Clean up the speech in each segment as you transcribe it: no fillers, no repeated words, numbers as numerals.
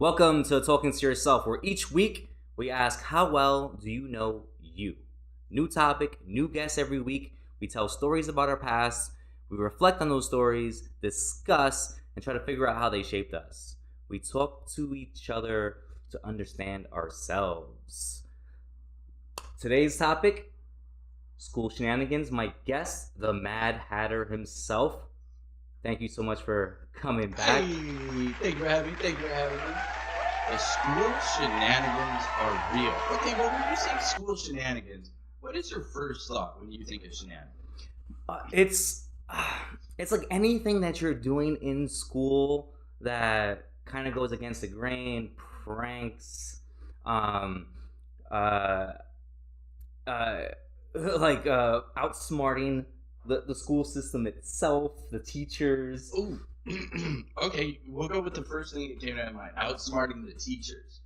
Welcome to Talking to Yourself, where each week we ask, how well do you know you? New topic, new guests every week. We tell stories about our past. We reflect on those stories, discuss, and try to figure out how they shaped us. We talk to each other to understand ourselves. Today's topic, school shenanigans. My guest, the Mad Hatter himself. Thank you so much for coming back. Hey, thank you for having me. The school shenanigans are real. Okay, well, when you say school shenanigans, what is your first thought when you think of shenanigans? It's like anything that you're doing in school that kind of goes against the grain, pranks, outsmarting the school system itself, the teachers. Ooh. Okay, we'll go with the first thing that came to my mind, outsmarting the teachers.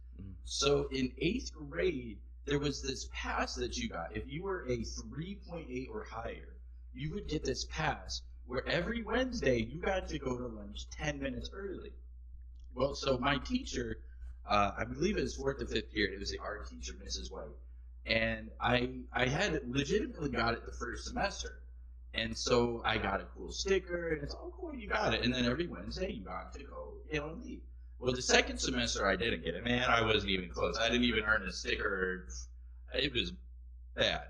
So in 8th grade, there was this pass that you got. If you were a 3.8 or higher, you would get this pass where every Wednesday you got to go to lunch 10 minutes early. Well, so my teacher, I believe it was 4th or 5th period, it was the art teacher, Mrs. White. And I had legitimately got it the first semester. And so I got a cool sticker, and it's, oh, cool, you got it. And then every Wednesday, you got to go, and leave. Well, the second semester, I didn't get it. Man, I wasn't even close. I didn't even earn a sticker. It was bad.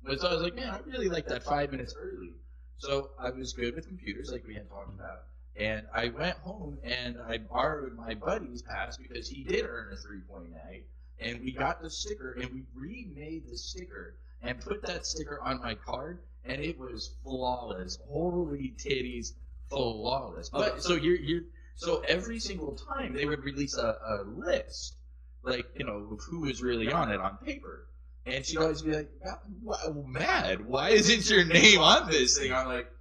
But so I was like, man, I really like that 5 minutes early. So I was good with computers, like we had talked about. And I went home, and I borrowed my buddy's pass because he did earn a 3.8. And we got the sticker, and we remade the sticker and put that sticker on my card. And it was flawless. Holy titties, flawless. But so so every single time they would release a list, like, you know, of who was really on it on paper. And she'd always be like, Mad, why isn't your name on this thing? I'm like,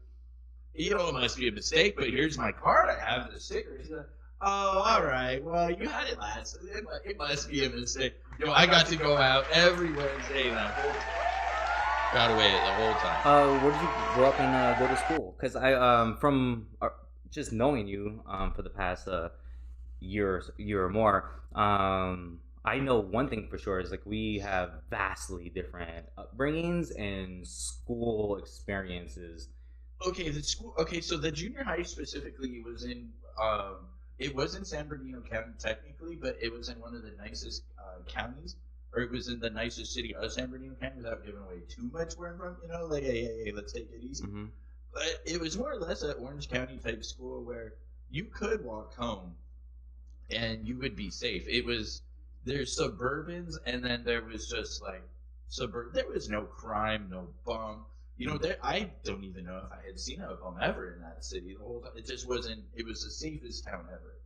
you know, it must be a mistake, but here's my card. I have the sticker. She's like, oh, all right. Well, you had it last. It must be a mistake. You know, I got to go out every Wednesday that whole time. Got away the whole time. Where did you grow up and go to school? Because I, from just knowing you for the past year or more, I know one thing for sure is like we have vastly different upbringings and school experiences. Okay, the school. Okay, so the junior high specifically was in. It was in San Bernardino County technically, but it was in one of the nicest counties. Or it was in the nicest city of San Bernardino County without giving away too much where I'm from, you know, like, hey, let's take it easy. Mm-hmm. But it was more or less an Orange County type school where you could walk home and you would be safe. There's suburbans, and then there was just like there was no crime, no bum. You know, I don't even know if I had seen a bum ever in that city the whole time. It just wasn't, it was the safest town ever.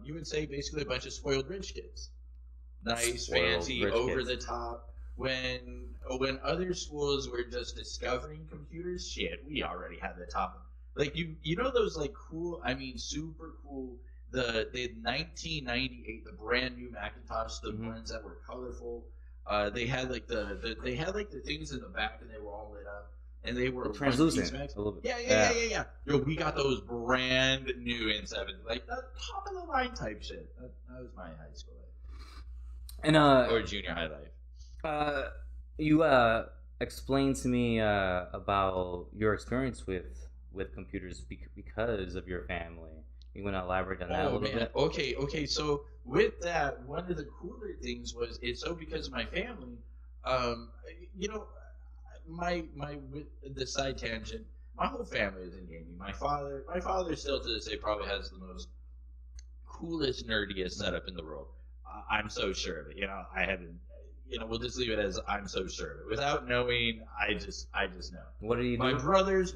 You would say basically a bunch of spoiled rich kids. Nice, fancy, over the top. When other schools were just discovering computers, shit, we already had the top. Like you know those like cool, I mean super cool. The 1998, the brand new Macintosh, the ones that were colorful. They had like they had like the things in the back, and they were all lit up, and they were translucent a little bit. Yeah. Yo, we got those brand new in 7, like the top of the line type shit. That was my high school life. And or junior high life. You explained to me about your experience with computers because of your family. You want to elaborate on that a little bit? Okay. So with that, one of the cooler things was it's so because of my family. You know, with the side tangent. My whole family is in gaming. My father still to this day probably has the most coolest, nerdiest setup in the world. I'm so sure of it. You know, I haven't. You know, we'll just leave it as I'm so sure of it. Without knowing, I just know. What do you do? My brothers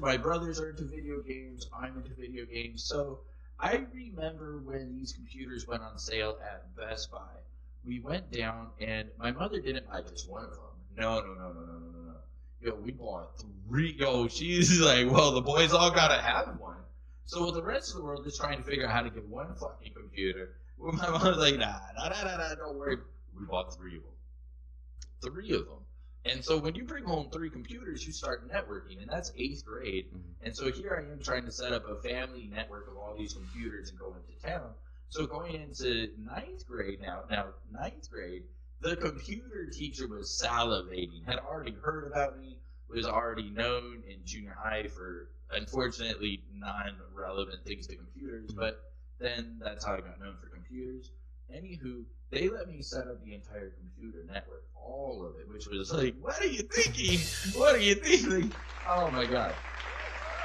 are into video games. I'm into video games. So I remember when these computers went on sale at Best Buy. We went down, and my mother didn't buy just one of them. No. Yo, we bought 3. Yo, she's like, well, the boys all gotta have one. So the rest of the world is trying to figure out how to get one fucking computer. Well, my mom's like, nah, don't worry. We bought 3 of them. 3 of them. And so when you bring home 3 computers, you start networking, and that's 8th grade. And so here I am trying to set up a family network of all these computers and go into town. So going into ninth grade now ninth grade, the computer teacher was salivating, had already heard about me, was already known in junior high for, unfortunately, non-relevant things to computers, but then that's how I got known for computers. Anywho, they let me set up the entire computer network, all of it, which was like, what are you thinking? What are you thinking? Oh my god.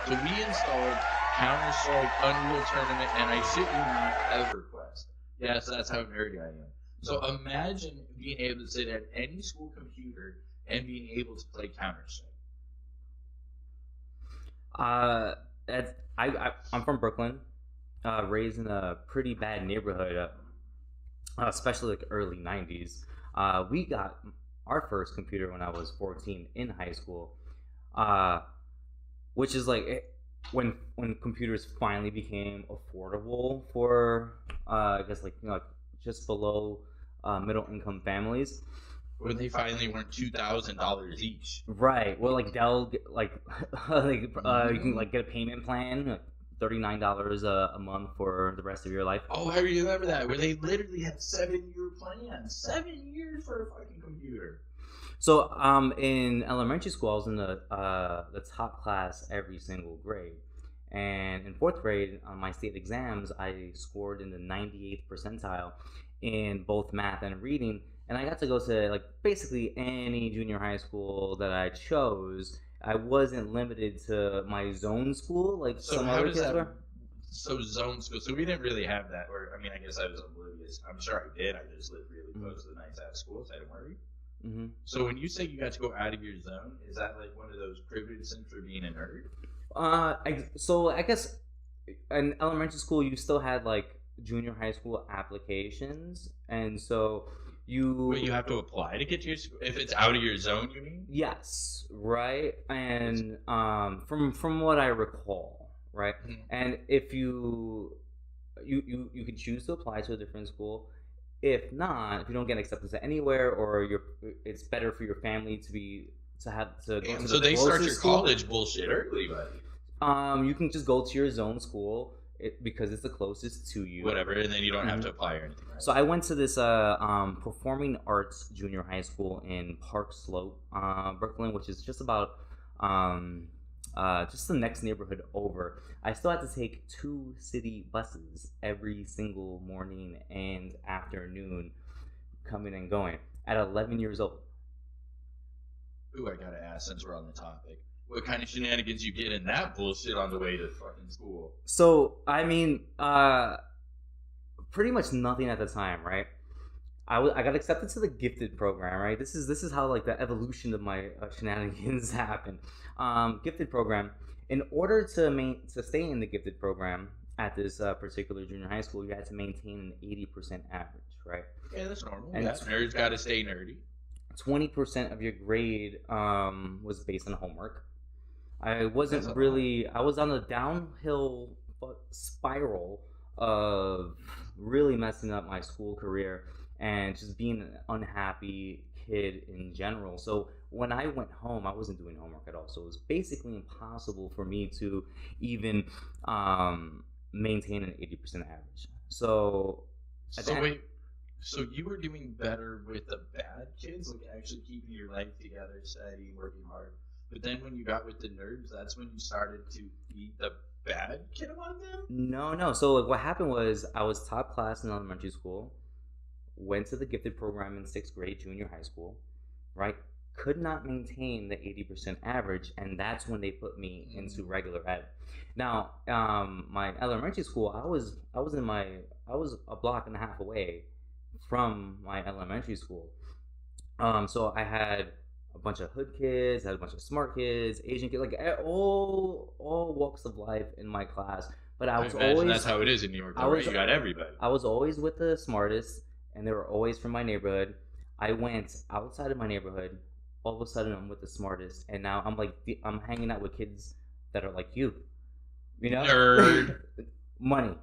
So we installed Counter-Strike, Unreal Tournament, and I shit you not, EverQuest. Yes, that's how nerdy I am. So imagine being able to sit at any school computer and being able to play Counter-Strike. I'm from Brooklyn, raised in a pretty bad neighborhood, especially like early 90s. We got our first computer when I was 14 in high school, which is like when computers finally became affordable for I guess like just below middle income families. When they finally weren't $2,000 each. Right. Well, like Dell, like you can like get a payment plan, like $39 a month for the rest of your life. Oh, I remember that, where they literally had 7-year plans. 7 years for a fucking computer. So, in elementary school, I was in the top class every single grade, and in 4th grade, on my state exams, I scored in the 98th percentile in both math and reading. And I got to go to like basically any junior high school that I chose. I wasn't limited to my zone school like so some how other does kids that, were. So zone school. So we didn't really have that. Or I mean, I guess I was oblivious. I'm sure I did. I just lived really close to the nice ass schools. I didn't worry. Mm-hmm. So when you say you got to go out of your zone, is that like one of those privileges for being a nerd? So I guess in elementary school you still had like junior high school applications, and so you have to apply to get to your school if it's out of your zone. You mean? Yes, right. And from what I recall, right, and if you could choose to apply to a different school. If not, if you don't get accepted to anywhere, or it's better for your family to have to go to so the they start your school, college bullshit early, buddy. You can just go to your zone school because it's the closest to you. Whatever, and then you don't have to apply or anything. Right? So I went to this performing arts junior high school in Park Slope, Brooklyn, which is just about just the next neighborhood over. I still had to take 2 city buses every single morning and afternoon, coming and going at 11 years old. Ooh, I gotta ask, since we're on the topic, what kind of shenanigans you get in that bullshit on the way to fucking school? So, I mean, pretty much nothing at the time, right? I got accepted to the gifted program, right? This is how like the evolution of my shenanigans happened. Gifted program. In order to stay in the gifted program at this particular junior high school, you had to maintain an 80% average, right? Yeah, that's normal. And nerds got to stay nerdy. 20% of your grade was based on homework. I wasn't really. I was on a downhill spiral of really messing up my school career and just being an unhappy kid in general. So when I went home, I wasn't doing homework at all. So it was basically impossible for me to even maintain an 80% average. So wait, so you were doing better with the bad kids, like actually keeping your life together, studying, working hard. But then when you got with the nerds, that's when you started to be the bad kid among them? No. So like, what happened was I was top class in elementary school, went to the gifted program in 6th grade, junior high school, right? Could not maintain the 80% average, and that's when they put me into regular ed. Now, my elementary school, I was a block and a half away from my elementary school. So I had a bunch of hood kids, I had a bunch of smart kids, Asian kids, like all walks of life in my class. But I was always, that's how it is in New York, though, right? You got everybody. I was always with the smartest, and they were always from my neighborhood. I went outside of my neighborhood. All of a sudden, I'm with the smartest, and now I'm hanging out with kids that are like you, you know, nerd, money,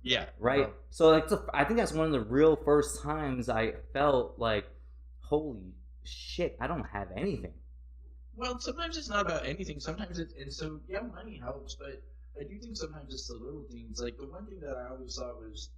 yeah, right. Well, so like, I think that's one of the real first times I felt like, holy shit, I don't have anything. Well, sometimes it's not about anything. Sometimes and so yeah, money helps, but I do think sometimes it's the little things. Like the one thing that I always thought was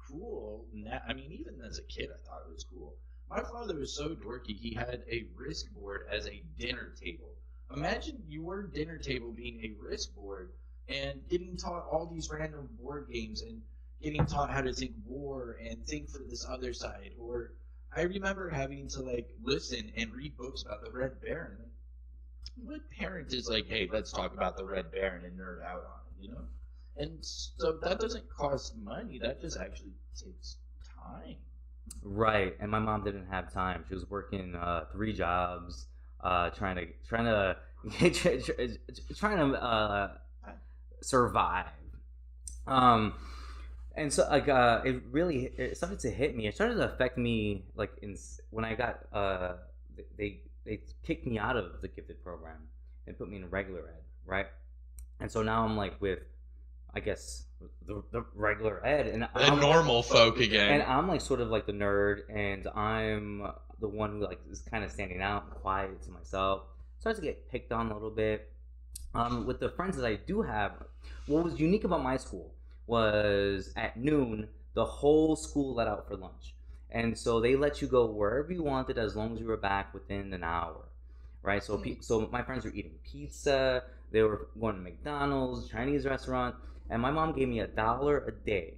cool. I mean, even as a kid, I thought it was cool. My father was so dorky, he had a risk board as a dinner table. Imagine your dinner table being a risk board and getting taught all these random board games and getting taught how to think war and think for this other side. Or I remember having to like listen and read books about the Red Baron. What parent is like, hey, let's talk about the Red Baron and nerd out on it, you know? And so that doesn't cost money. That just actually takes time. Right, and my mom didn't have time. She was working 3 jobs, trying to survive. And so like it started to hit me. It started to affect me like when I got they kicked me out of the gifted program and put me in regular ed, right? And so now I'm like with, I guess, the regular ed, and I'm normal folk again. And I'm like sort of like the nerd, and I'm the one who like is kind of standing out and quiet to myself. Starts to get picked on a little bit. With the friends that I do have, what was unique about my school was at noon the whole school let out for lunch, and so they let you go wherever you wanted as long as you were back within an hour, right? So so my friends were eating pizza, they were going to McDonald's, Chinese restaurant. And my mom gave me $1 a day,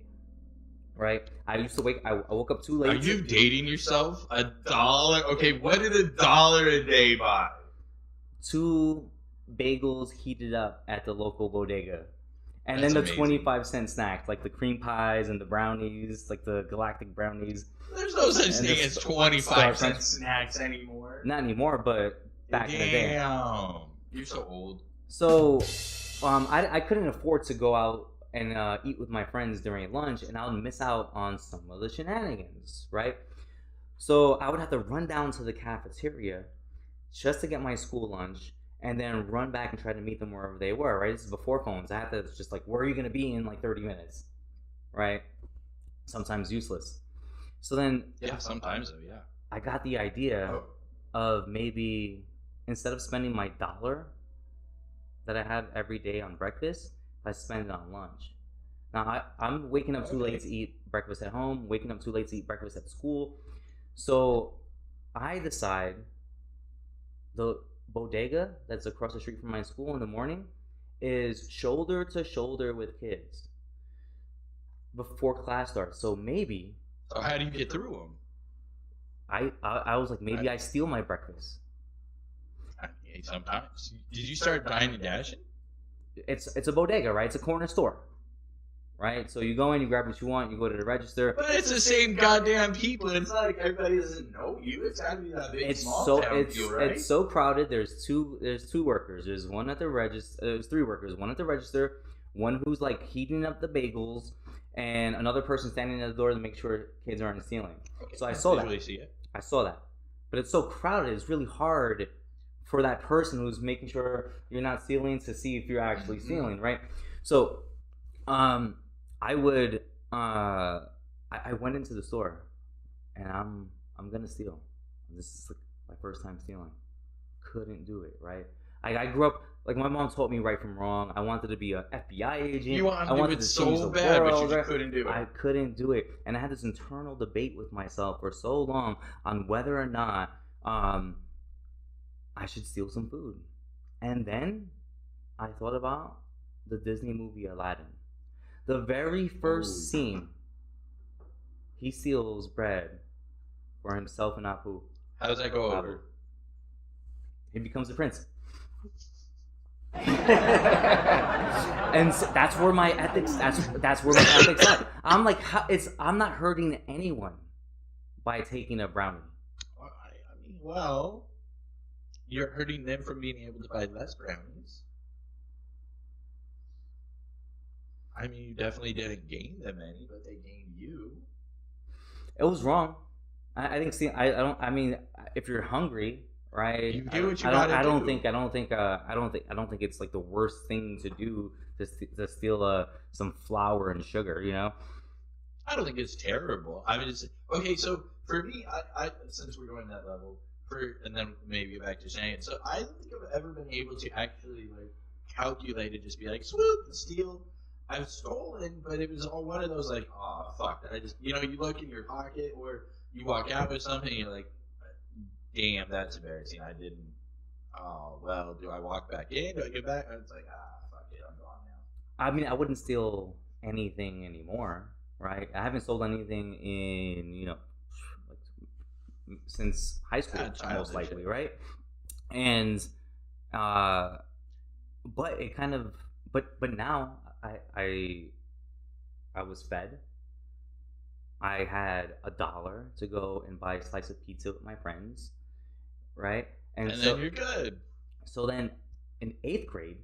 right? I used to I woke up too late. Are you dating yourself? $1? Okay, what did $1 a day buy? 2 bagels heated up at the local bodega. And That's then the amazing. 25-cent snacks, like the cream pies and the brownies, like the galactic brownies. There's no such thing as 25-cent snacks anymore. Not anymore, but back in the day. Damn. You're so old. So I couldn't afford to go out and eat with my friends during lunch, and I would miss out on some of the shenanigans, right? So I would have to run down to the cafeteria just to get my school lunch, and then run back and try to meet them wherever they were, right? This is before phones. I had to just like, where are you going to be in like 30 minutes, right? Sometimes useless. So then... Yeah, sometimes though, yeah. I got the idea of maybe, instead of spending my $1 that I have every day on breakfast, I spend it on lunch. Now I'm waking up too late to eat breakfast at home, waking up too late to eat breakfast at school. So I decide the bodega that's across the street from my school in the morning is shoulder to shoulder with kids before class starts. So maybe. So how do you get through them? I was like, maybe I steal my breakfast. Sometimes. Did you start dining and dashing? It's a bodega, right? It's a corner store, right? So you go in, you grab what you want, you go to the register. But it's the same goddamn people. It's not like everybody doesn't know you. It's gotta be that big small town feel, right? It's so crowded. There's two workers. There's one at the register. There's 3 workers. One at the register, one who's like heating up the bagels, and another person standing at the door to make sure kids aren't stealing. Okay, so I saw that. Really see it. I saw that, but it's so crowded. It's really hard for that person who's making sure you're not stealing to see if you're actually stealing, right? So, I went into the store, and I'm gonna steal. This is like my first time stealing. Couldn't do it, right? I grew up like my mom taught me right from wrong. I wanted to be an FBI agent. You wanted to do it so bad, but you couldn't do it. I couldn't do it, and I had this internal debate with myself for so long on whether or not I should steal some food. And then I thought about the Disney movie Aladdin. The very first scene, he steals bread for himself and Apu. How does that go over? He becomes the prince. And so that's where my ethics that's where my ethics lie. I'm like, I'm not hurting anyone by taking a brownie. I mean, well, you're hurting them from being able to buy less brownies. I mean, you definitely didn't gain them any, but they gained you. It was wrong. I think. See, I don't. I mean, if you're hungry, right? You do what you gotta do. I don't think it's like the worst thing to do to steal some flour and sugar. You know. I don't think it's terrible. I mean, okay. So for me, I since we're going that level, and then maybe get back to Shane. So I don't think I've ever been able to actually like calculate and just be like swoop and steal. I've stolen, but it was all one of those like, oh fuck, I just, you look in your pocket or you walk out with something, and you're like, damn, that's embarrassing. I didn't. Oh well, do I walk back in? Do I get back? And it's like, fuck it, I'm gone now. I mean, I wouldn't steal anything anymore, right? I haven't sold anything in like since high school, most likely, right? And but it kind of, but now I was fed. I had $1 to go and buy a slice of pizza with my friends, right? And so, then you're good. So then, in 8th grade,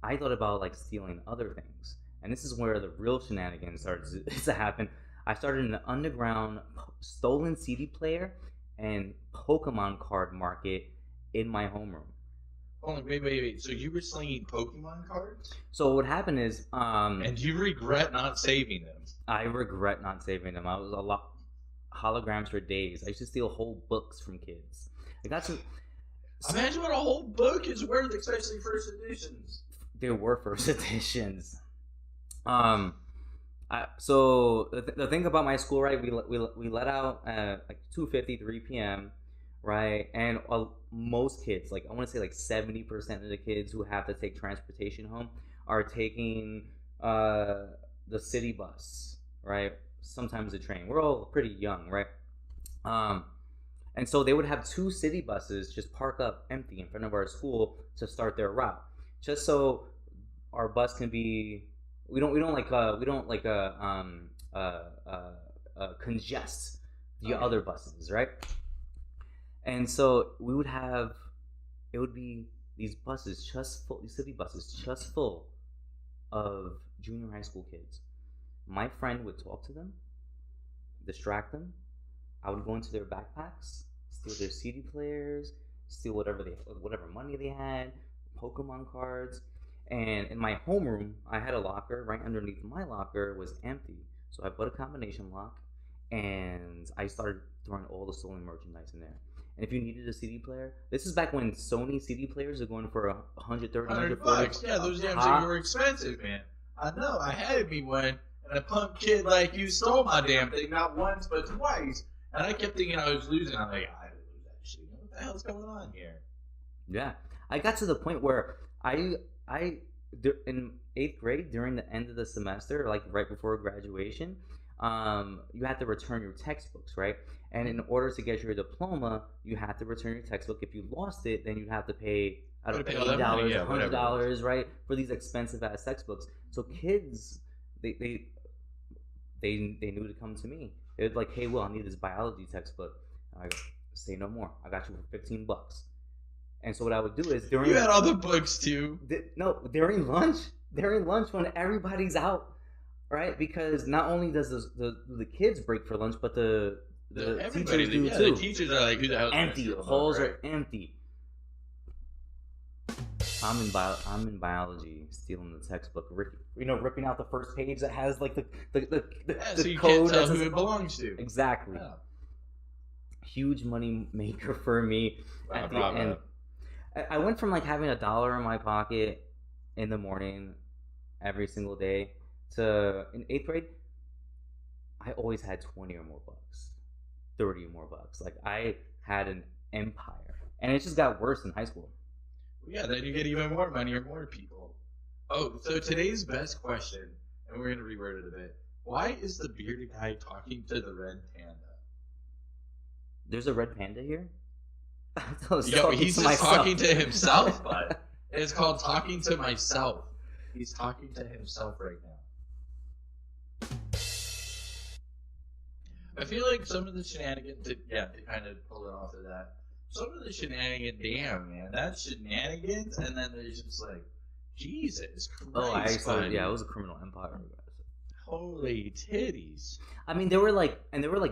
I thought about like stealing other things, and this is where the real shenanigans started to happen. I started an underground stolen CD player and Pokemon card market in my homeroom. Oh, wait. So you were slinging Pokemon cards? So what happened is, and you regret not saving them. I regret not saving them. I was a lot holograms for days. I used to steal whole books from kids. I got to imagine what a whole book is worth, especially first editions. There were first editions. So the thing about my school, right? We let out like 2:50, 3 p.m. right? And most kids, like I want to say like 70% of the kids who have to take transportation home are taking the city bus, right? Sometimes the train. We're all pretty young, right? And so they would have 2 city buses just park up empty in front of our school to start their route, just so our bus can be. We don't congest the other buses, right? And so we would have, it would be these buses just full, these city buses just full of junior high school kids. My friend would talk to them, distract them. I would go into their backpacks, steal their CD players, steal whatever money they had, Pokemon cards. And in my homeroom, I had a locker. Right underneath my locker was empty. So I put a combination lock, and I started throwing all the stolen merchandise in there. And if you needed a CD player, this is back when Sony CD players are going for $130, $140. Yeah, those damn things were expensive, man. I know. I had me one, and a punk kid like you stole my damn thing not once but twice. And I kept thinking I was losing. I'm like, I didn't lose that shit. What the hell's going on here? Yeah, I got to the point where I in 8th grade, during the end of the semester, like right before graduation, you had to return your textbooks, right? And in order to get your diploma, you had to return your textbook. If you lost it, then you'd have to pay $80, $100, right, for these expensive ass textbooks. So kids, they knew to come to me. They'd like, hey, Will, I need this biology textbook. And I go, say no more. I got you for $15. And so what I would do is during you had other books too. During lunch when everybody's out, right? Because not only does the kids break for lunch, but the teachers do too. The teachers are like, who the hell? Empty. Halls are empty. I'm in biology, stealing the textbook, ripping out the first page that has like the so you code. Can't tell who it belongs to. Exactly. Yeah. Huge money maker for me at the end. I went from like having $1 in my pocket in the morning every single day to in 8th grade, I always had 20 or more bucks, 30 or more bucks. Like I had an empire, and it just got worse in high school. Yeah, then you get even more money or more people. Oh, so today's best question, and we're going to reword it a bit. Why is the bearded guy talking to the red panda? There's a red panda here? He's just talking to himself, but it's called talking to myself. He's talking to himself right now. I feel like some of the shenanigans, to kind of pull it off of that, some of the shenanigans, damn, man, that's shenanigans, and then there's just like, Jesus Christ. It was a criminal empire. Holy titties. I mean, there were like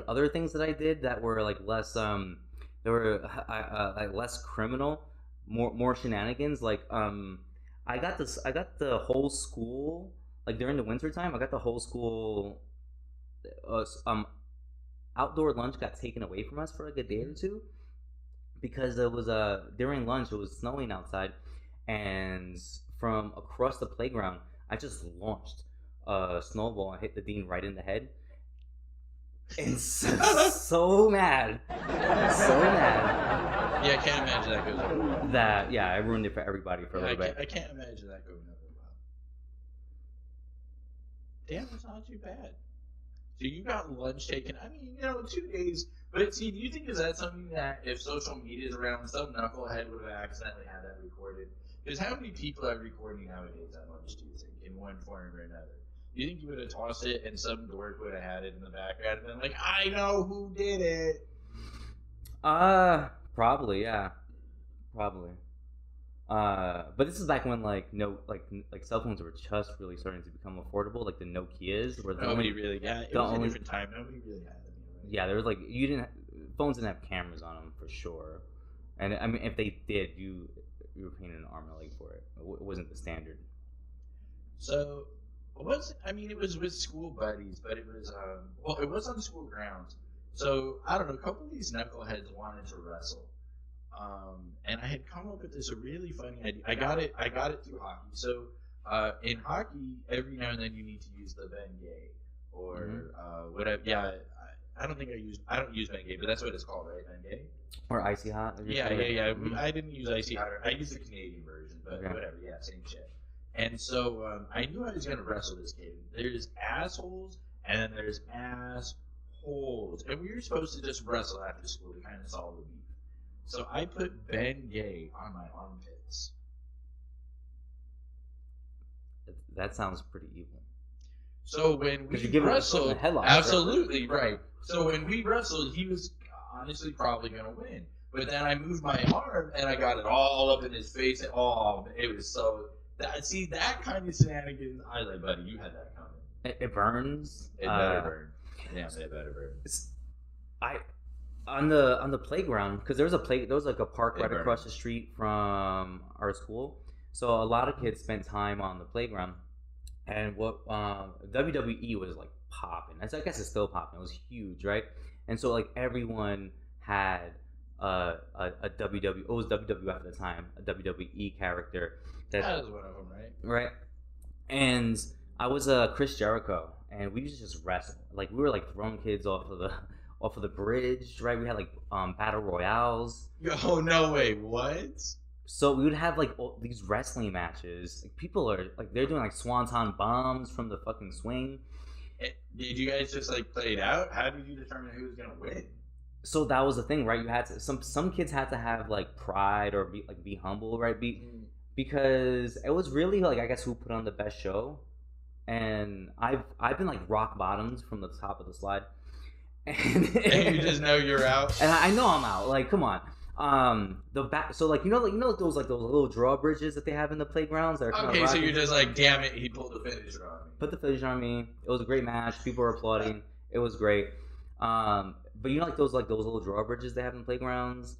other things that I did that were like less, they were like less criminal, more shenanigans. Like I got the whole school, like during the winter time, I got the whole school outdoor lunch got taken away from us for like a day or two, because it was during lunch it was snowing outside, and from across the playground I just launched a snowball and hit the dean right in the head. And so mad. So mad. Yeah, I can't imagine that goes over well. That, yeah, I ruined it for everybody for a little bit. I can't imagine that going over well. Damn, that's not too bad. So you got lunch taken. I mean, 2 days. But see, do you think is that something that if social media is around, some knucklehead would have accidentally had that recorded? Because how many people are recording nowadays at lunch, do you think, in one form or another? Do you think you would have tossed it and some dork would have had it in the background and been like, I know who did it? Probably, yeah. Probably. But this is back when like cell phones were just really starting to become affordable, like the Nokias. Where Nobody really got it. It was a different time. Nobody really had them. Yeah, there was like phones didn't have cameras on them for sure, and I mean if they did, you were paying an arm and a leg for it. It wasn't the standard. So, it was with school buddies, but it was it was on school grounds. So I don't know, a couple of these knuckleheads wanted to wrestle, and I had come up with this really funny idea. I got it through hockey. So in hockey, every now and then you need to use the Bengay or whatever. Yeah. I don't use Bengay, but that's what it's called, right? Bengay? Or Icy Hot? Yeah. I didn't use Icy Hot. I used the Canadian version, but whatever. Yeah, same shit. And so I knew I was going to wrestle this kid. There's assholes, and then there's assholes. And we were supposed to just wrestle after school to kind of solve the beef. So I put Bengay on my armpits. That sounds pretty evil. So when we wrestled, absolutely right. So when we wrestled, he was honestly probably going to win. But then I moved my arm and I got it all up in his face. And it was so that kind of shenanigans. I was like, buddy, you had that coming. It burns. It better burn. Yeah, it better burn. On the playground, because there was like a park right across the street from our school. So a lot of kids spent time on the playground. And what WWE was like popping. I guess it's still popping. It was huge, right? And so like everyone had a WWE. It was WWF at the time, a WWE character. That was one of them, right? Right. And I was Chris Jericho, and we used to just wrestle. Like we were like throwing kids off of the bridge, right? We had like battle royales. Oh no way! What? So we would have like these wrestling matches. Like, people are like they're doing like swanton bombs from the fucking swing. Did you guys just like play it out? How did you determine who was gonna win? So that was the thing, right? You had to some kids had to have like pride or be humble, right? Because it was really like I guess who put on the best show. And I've been like rock bottomed from the top of the slide. And you just know you're out. And I know I'm out. Like come on. The back, so like those little drawbridges that they have in the playgrounds. That are okay, so you're just like, damn it, he pulled the finisher on me. Put the finisher on me. It was a great match. People were applauding. It was great. But like those little drawbridges they have in playgrounds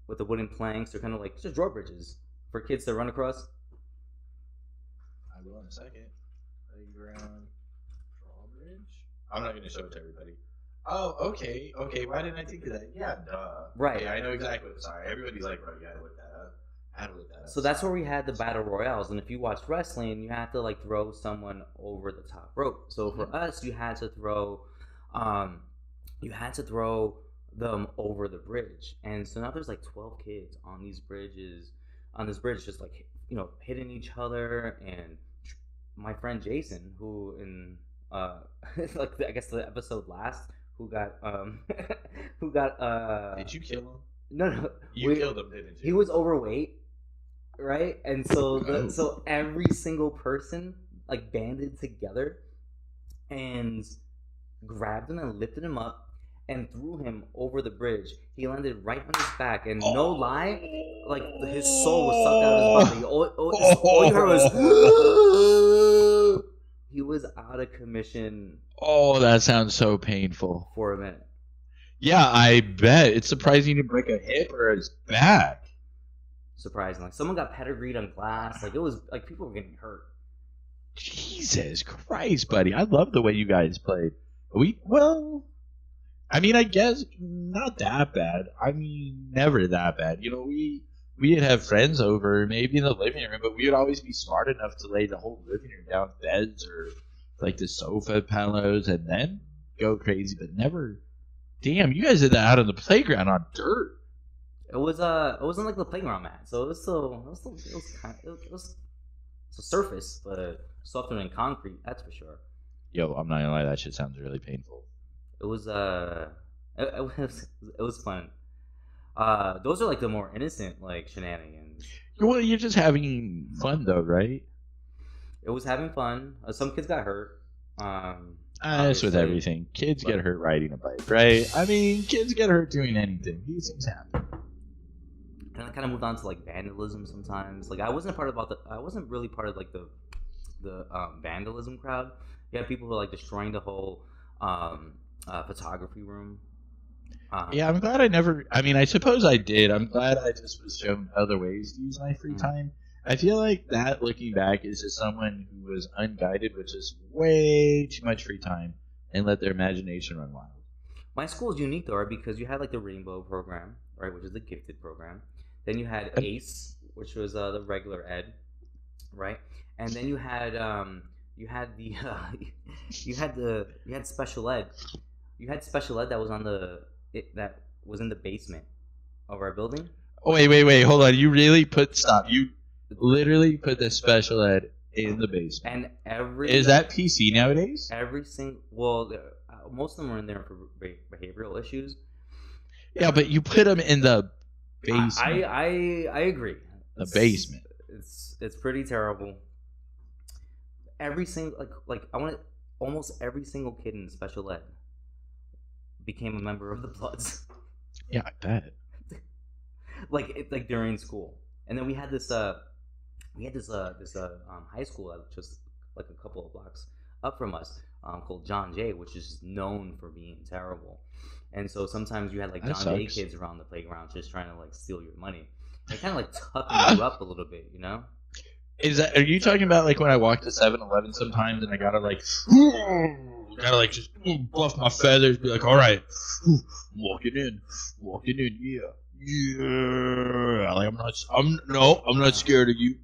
with the wooden planks. They're kind of like just drawbridges for kids to run across. I will in a second. Playground drawbridge. I'm not going to show it to everybody. Oh, okay. Why didn't I think of that? Yeah, duh. Right. Okay, I know exactly what. Sorry, everybody's like, bro, you gotta look that up. How to look that up. So that's where we had the battle royales, and if you watch wrestling, you had to like throw someone over the top rope. So for us, you had to throw them over the bridge, and so now there's like 12 kids on this bridge, just like hitting each other. And my friend Jason, who in like I guess the episode last. Who got Did you kill him? No. You killed him, didn't you? He was overweight, right? And so so every single person like banded together and grabbed him and lifted him up and threw him over the bridge. He landed right on his back, and no lie, like his soul was sucked out of his body. All you heard was he was out of commission. Oh, that sounds so painful. For a minute. Yeah, I bet. It's surprising you didn't break a hip or his back. Surprising. Like someone got pedigreed on glass. Like it was like people were getting hurt. Jesus Christ, buddy. I love the way you guys played. I mean, I guess not that bad. I mean, never that bad. We we'd have friends over, maybe in the living room, but we would always be smart enough to lay the whole living room down beds or like the sofa pillows and then go crazy, but never. Damn, you guys did that out on the playground on dirt. It wasn't like the playground mat, so it was a surface, but softer than concrete. That's for sure. Yo, I'm not gonna lie, that shit sounds really painful. It was it was fun. Those are like the more innocent like shenanigans. Well, you're just having fun though, right? It was having fun. Some kids got hurt. That's with everything. Kids get hurt riding a bike, right? I mean, kids get hurt doing anything. These things happen. And I kind of moved on to like vandalism sometimes. Like I wasn't really part of like the vandalism crowd. You had people who were like destroying the whole photography room. Yeah, I'm glad I never. I mean, I suppose I did. I'm glad I just was shown other ways to use my free time. I feel like that, looking back, is just someone who was unguided with just way too much free time and let their imagination run wild. My school is unique though, right? Because you had like the rainbow program, right, which is the gifted program. Then you had ACE, which was the regular ed, right? And then you had you had special ed. You had special ed that was that was in the basement of our building. Oh wait, hold on. You really you literally put the special ed in the basement. And is that PC nowadays? Most of them were in there for behavioral issues. Yeah, but you put them in the basement. I agree. The basement. It's pretty terrible. Every single almost every single kid in special ed became a member of the Bloods. Yeah, I bet. like during school, and then we had this high school that was just like a couple of blocks up from us, called John Jay, which is known for being terrible. And so sometimes you had like John Jay kids around the playground just trying to like steal your money. They kind of like toughen you up a little bit, you know? Are you talking about like when I walk to 7-Eleven sometimes and I gotta like just bluff my feathers, be like, all right, walking in, yeah. Like I'm not scared of you.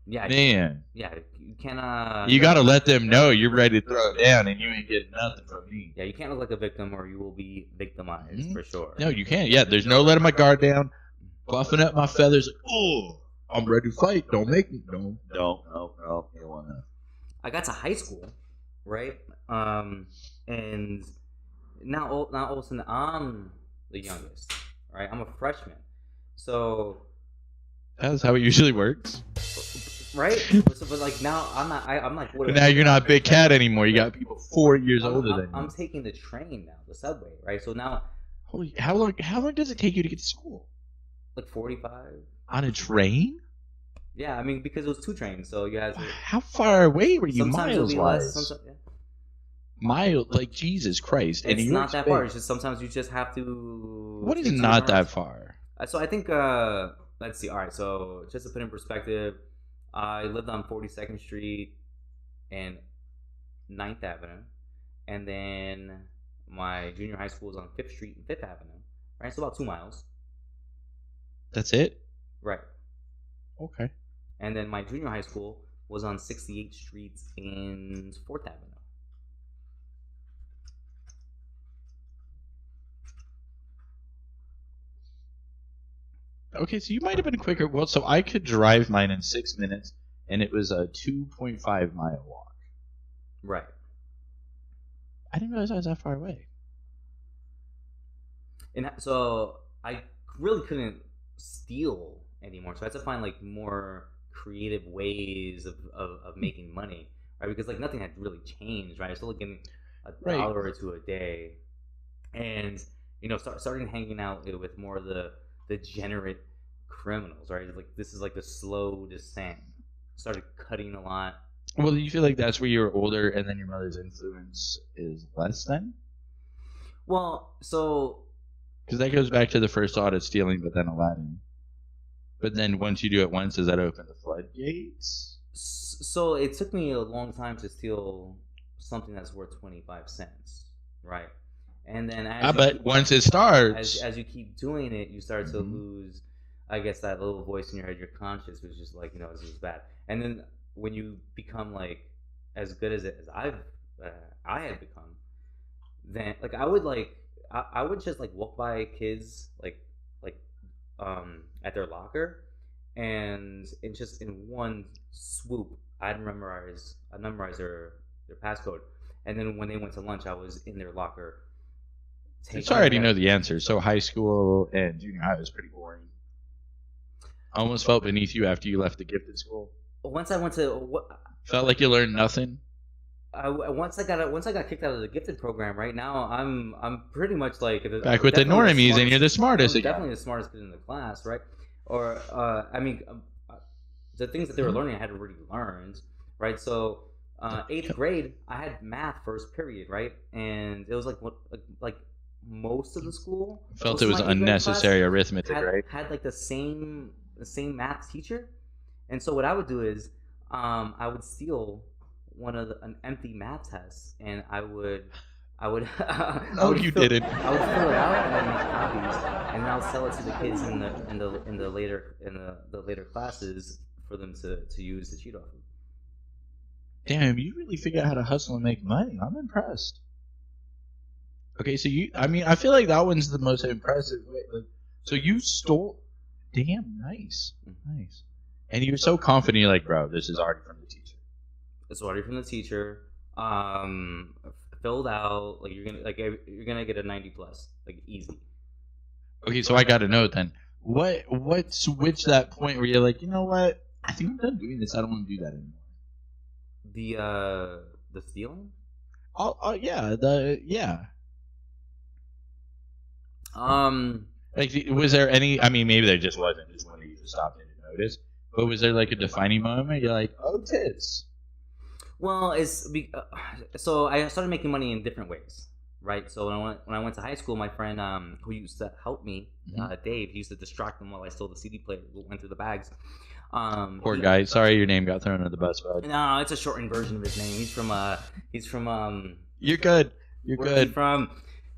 Yeah, man. Yeah, you can't. You gotta let them know you're ready to throw it down, and you ain't getting nothing from me. Yeah, you can't look like a victim, or you will be victimized for sure. No, you can't. Yeah, there's no letting my guard down, buffing up my feathers. Like, oh, I'm ready to fight. Don't make me. No. You don't wanna. I got to high school, right? And now all of a sudden I'm the youngest, right? I'm a freshman, so that's how it usually works. Right? But like now I'm not. I'm like. But now you're not Big Cat anymore. You got people 4 years older than you. I'm taking the train now, the subway, right? So now. Holy! How long does it take you to get to school? Like 45. On a train? Yeah, I mean because it was 2 trains, so you had. How far away were you? Sometimes miles-wise? Yeah. Mile, like Jesus Christ! It's not that far. It's just sometimes you just have to. What is not that far? So I think. Let's see. All right. So just to put in perspective. I lived on 42nd Street and 9th Avenue. And then my junior high school was on 5th Street and 5th Avenue. Right? So about 2 miles. That's it? Right. Okay. And then my junior high school was on 68th Street and 4th Avenue. Okay, so you might have been quicker. Well, so I could drive mine in 6 minutes, and it was a 2.5-mile walk. Right. I didn't realize I was that far away. And so I really couldn't steal anymore, so I had to find like more creative ways of making money, right? Because like nothing had really changed, right? I was still getting $1 or $2 a day, and starting hanging out with more of the degenerate criminals, right? Like this is like the slow descent. Started cutting a lot. Well, do you feel like that's where you were older and then your mother's influence is less then? Well, so because that goes back to the first thought of stealing, but then Aladdin. But then once you do it once, does that open the floodgates? So it took me a long time to steal something that's worth 25 cents, right? And then but once it starts, as you keep doing it, you start to lose I guess that little voice in your head, your conscience was just like, this is bad. And then when you become like as good as I had become, then like I would just like walk by kids like at their locker, and it just in one swoop I'd memorize their passcode, and then when they went to lunch, I was in their locker. I already know the answer. So high school and junior high was pretty boring. I almost felt beneath you after you left the gifted school. Once I went to felt like you learned nothing. Once I got kicked out of the gifted program, right now I'm pretty much like back with the normies, and you're the smartest. Definitely the smartest kid in the class, right? Or the things that they were learning, I had already learned, right? So 8th grade, I had math first period, right? And it was like most of the school felt it was unnecessary arithmetic, right? Had like the same math teacher, and so what I would do is I would steal an empty math test, and I would no, you didn't. I would fill it out and then make copies, and then I'll sell it to the kids in the later classes for them to use to cheat off of. Damn, you really figured out how to hustle and make money. I'm impressed. Okay, so I feel like that one's the most impressive way. Like, so you stole. Damn, nice. And you're so confident. You're like, bro, this is already from the teacher. It's already from the teacher. Filled out. Like you're gonna get a 90+, like easy. Okay, so I got to know then. What switched that point where you're like, you know what? I think I'm done doing this. I don't want to do that anymore. The stealing? Yeah. Like, was there any? I mean, maybe there just wasn't. Just one that you just stopped and didn't notice. But was there like a defining moment? You're like, oh, tits. Well, so I started making money in different ways, right? So when I went to high school, my friend who used to help me, Dave, he used to distract them while I stole the CD player, went through the bags. Poor guy. Sorry, your name got thrown under the bus, bud. No, it's a shortened version of his name. He's from You're good. You're good. He's from.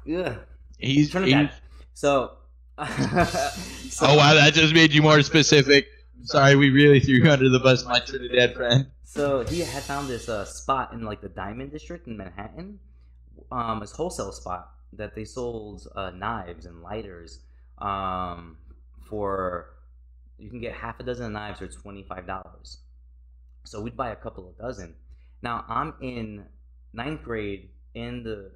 Yeah. He's Trinidad. So. Oh wow, that just made you more specific. Sorry, we really threw you under the bus, my Trinidad friend. So he had found this spot in like the Diamond District in Manhattan, this wholesale spot that they sold knives and lighters for. You can get half a dozen knives for $25. So we'd buy a couple of dozen. Now I'm in 9th grade in the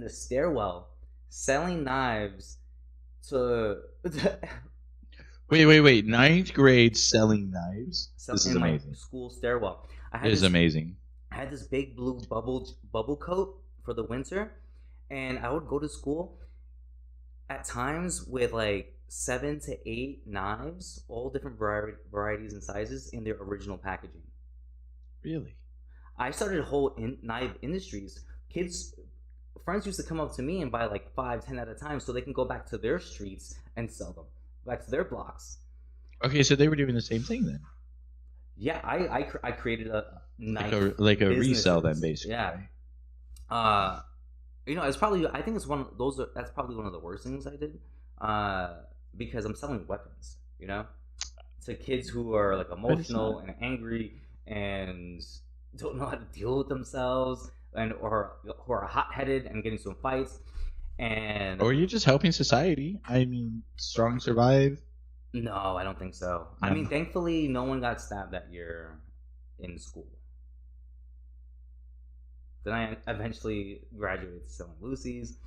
stairwell selling knives to. Wait. 9th grade selling knives? This is amazing. My school stairwell. This is amazing. I had this big blue bubble coat for the winter, and I would go to school at times with like 7 to 8 knives, all different varieties and sizes in their original packaging. Really? I started a whole knife industries. Friends used to come up to me and buy like 5, 10 at a time so they can go back to their streets and sell them, back to their blocks. Okay, so they were doing the same thing then. Yeah, I created a knife like a resell then, basically. Yeah. It's probably, I think it's one of those. That's probably one of the worst things I did. Because I'm selling weapons, to kids who are like emotional and angry and don't know how to deal with themselves, or who are hot-headed and getting into fights, or you're just helping society. I mean, strong survive. No, I don't think so. I mean, thankfully, no one got stabbed that year in school. Then I eventually graduated to selling Lucy's.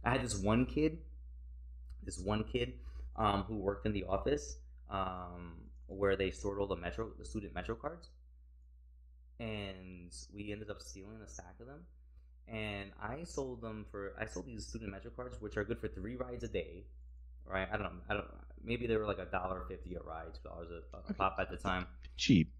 I had this one kid who worked in the office where they stored all the student Metro cards, and we ended up stealing a stack of them, and I sold these student Metro cards, which are good for 3 rides a day, right? I don't know, maybe they were like $1.50 a ride, $2 a pop at the time. Cheap.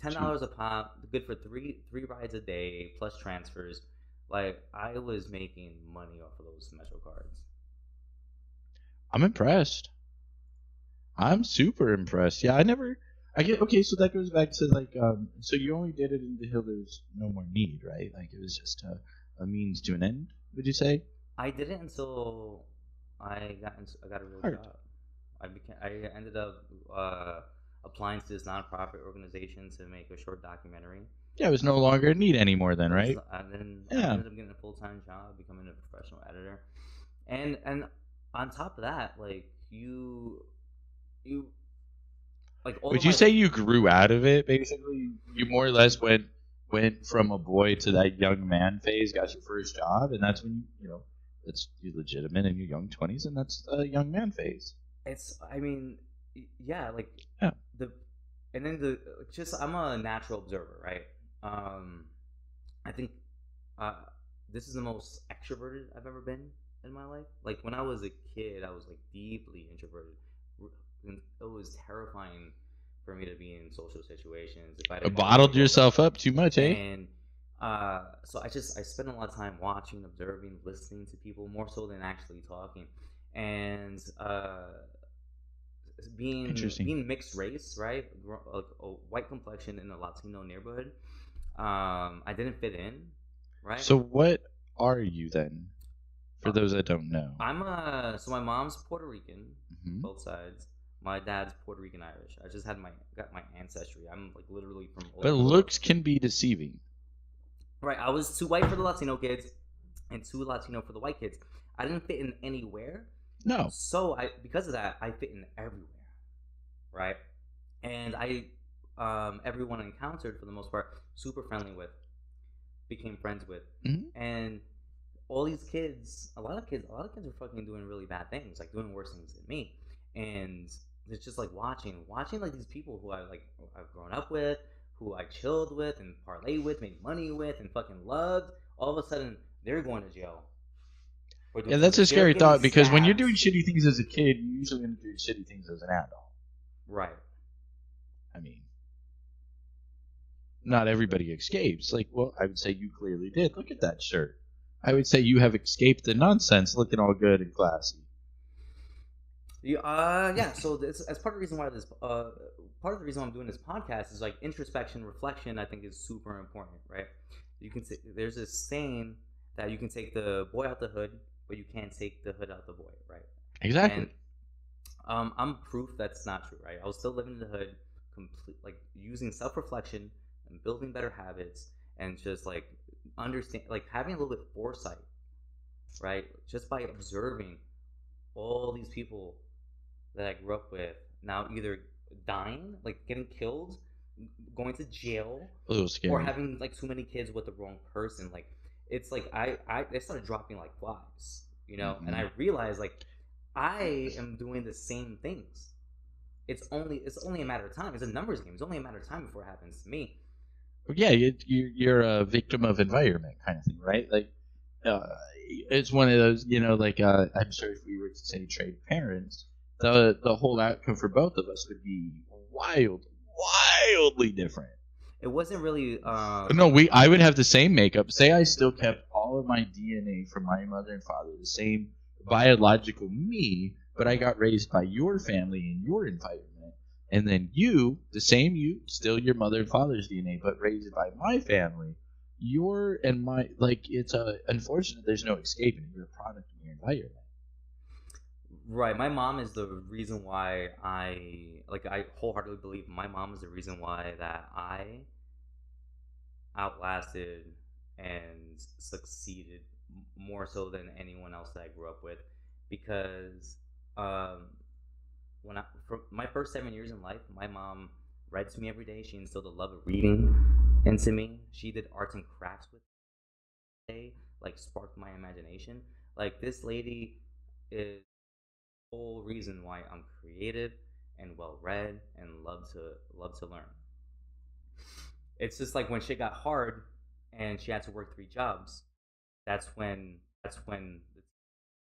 $10 a pop, good for three rides a day plus transfers. Like, I was making money off of those Metro cards. I'm impressed. I'm super impressed. Yeah, okay, so that goes back to like, so you only did it until there's no more need, right? Like, it was just a means to an end, would you say? I did it until I got a real job. I ended up applying to this nonprofit organization to make a short documentary. Yeah, it was no longer a need anymore then, right? And then I Yeah. ended up getting a full-time job, becoming a professional editor, and on top of that, like you like all Would of you my say you grew out of it? Basically, you more or less went from a boy to that young man phase, got your first job, and that's when that's you're legitimate in your young 20s, and that's the young man phase. It's I mean, yeah, like Yeah. and then just I'm a natural observer, right? I think this is the most extroverted I've ever been in my life. Like when I was a kid, I was like deeply introverted. And it was terrifying for me to be in social situations. If I didn't Bottled yourself up too much, eh? And so I spent a lot of time watching, observing, listening to people more so than actually talking. And being mixed race, right? Like a white complexion in a Latino neighborhood. I didn't fit in, right? So what are you then? For those that don't know, so my mom's Puerto Rican, Mhm. both sides. My dad's Puerto Rican Irish. I just got my ancestry. I'm like literally from. But looks can be deceiving. Right, I was too white for the Latino kids, and too Latino for the white kids. I didn't fit in anywhere. No. So because of that, I fit in everywhere, right? And everyone I encountered for the most part, super friendly with, became friends with, and all these kids, a lot of kids are fucking doing really bad things, like doing worse things than me, and it's just like watching like these people who I've grown up with, who I chilled with and parlayed with, made money with, and fucking loved. All of a sudden, they're going to jail. Yeah, that's a scary thought because when you're doing shitty things as a kid, you usually end up doing shitty things as an adult. Right. I mean, not everybody escapes. Like, well, I would say you clearly did. Look at that shirt. I would say you have escaped the nonsense, looking all good and classy. Yeah. So as part of the reason why part of the reason why I'm doing this podcast is like introspection, reflection. I think is super important, right? You can say there's this saying that you can take the boy out the hood, but you can't take the hood out the boy, right? Exactly. And I'm proof that's not true, right? I was still living in the hood, using self-reflection and building better habits, and just like understand, like having a little bit of foresight, right? Just by observing all these people that I grew up with now either dying, like getting killed, going to jail, a little scary, or having like too many kids with the wrong person. Like it's like they started dropping like flies, and I realized like I am doing the same things. It's only a matter of time. It's a numbers game. It's only a matter of time before it happens to me. Yeah, you're a victim of environment kind of thing, right? Like, it's one of those, I'm sure if we were to say trade parents, the whole outcome for both of us would be wildly different. It wasn't really. No, I would have the same makeup. Say I still kept all of my DNA from my mother and father, the same biological me, but I got raised by your family and your environment. And then the same you, still your mother and father's DNA, but raised by my family. It's unfortunate there's no escaping it. You're a product of your environment. Right. My mom is the reason why I wholeheartedly believe my mom is the reason why that I outlasted and succeeded more so than anyone else that I grew up with, because for my first 7 years in life, my mom read to me every day. She instilled a love of reading into me. She did arts and crafts with me, like sparked my imagination. Like this lady is the whole reason why I'm creative and well read and love to learn. It's just like when shit got hard and she had to work 3 jobs. That's when the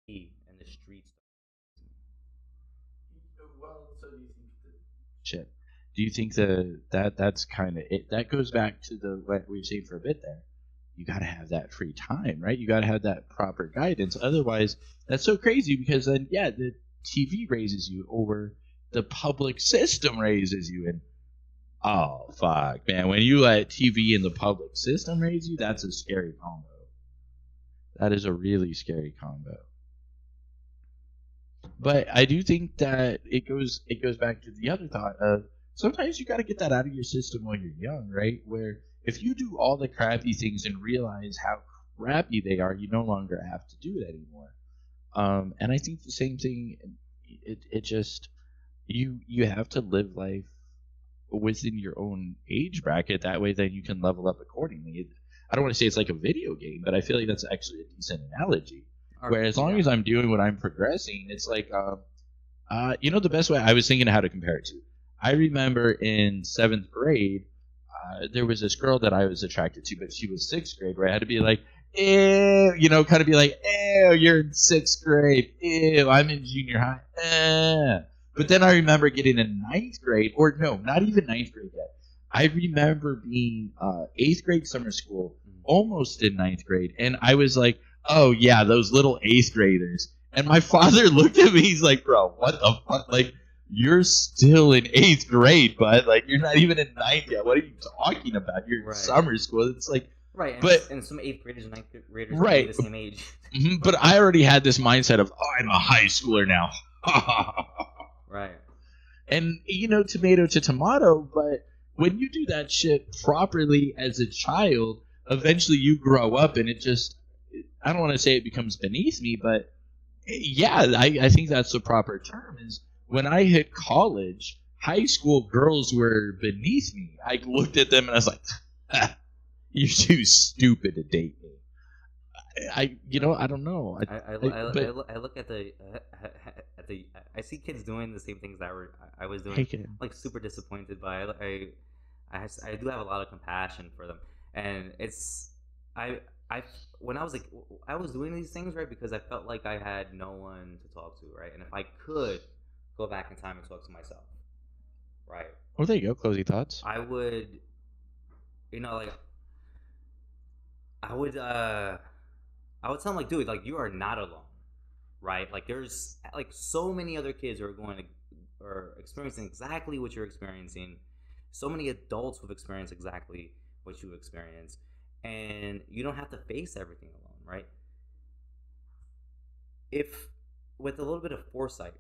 tea and the streets. Well, so do you think shit? Do you think that's kind of it? That goes back to what we've seen for a bit there. You got to have that free time, right? You got to have that proper guidance. Otherwise, that's so crazy because then, yeah, the TV raises you, or the public system raises you, and oh fuck, man, when you let TV and the public system raise you, that's a scary combo. That is a really scary combo. But I do think that it goes back to the other thought of sometimes you got to get that out of your system while you're young, right? Where if you do all the crappy things and realize how crappy they are, you no longer have to do it anymore. And I think the same thing. It just you have to live life within your own age bracket. That way, then you can level up accordingly. I don't want to say it's like a video game, but I feel like that's actually a decent analogy. Where as long as I'm doing what I'm progressing, it's like, the best way I was thinking of how to compare it to. I remember in 7th grade, there was this girl that I was attracted to, but she was 6th grade, where I had to be like, ew, kind of be like, ew, you're in 6th grade, ew, I'm in junior high, But then I remember getting in 9th grade, or no, not even 9th grade yet. I remember being 8th grade summer school, almost in 9th grade, and I was like, oh yeah, those little 8th graders. And my father looked at me, he's like, bro, what the fuck? Like, you're still in 8th grade, bud. Like, you're not even in 9th yet. What are you talking about? You're in summer school. It's like, right. And some 8th graders and 9th graders are the same age. But I already had this mindset of, oh, I'm a high schooler now. Right. And, tomato to tomato, but when you do that shit properly as a child, eventually you grow up and it just, I don't want to say it becomes beneath me, but yeah, I think that's the proper term. Is when I hit college, high school girls were beneath me. I looked at them and I was like, you're too stupid to date me. I don't know. I look at the I see kids doing the same things that I was doing, like super disappointed by. I do have a lot of compassion for them, and when I was doing these things, right, because I felt like I had no one to talk to, right, and if I could go back in time and talk to myself, right. Well, there you go. Closing thoughts. I would, I would tell them, like, dude, like, you are not alone, right? Like, there's like so many other kids who are experiencing exactly what you're experiencing. So many adults who've experienced exactly what you experienced, and you don't have to face everything alone, right? If with a little bit of foresight,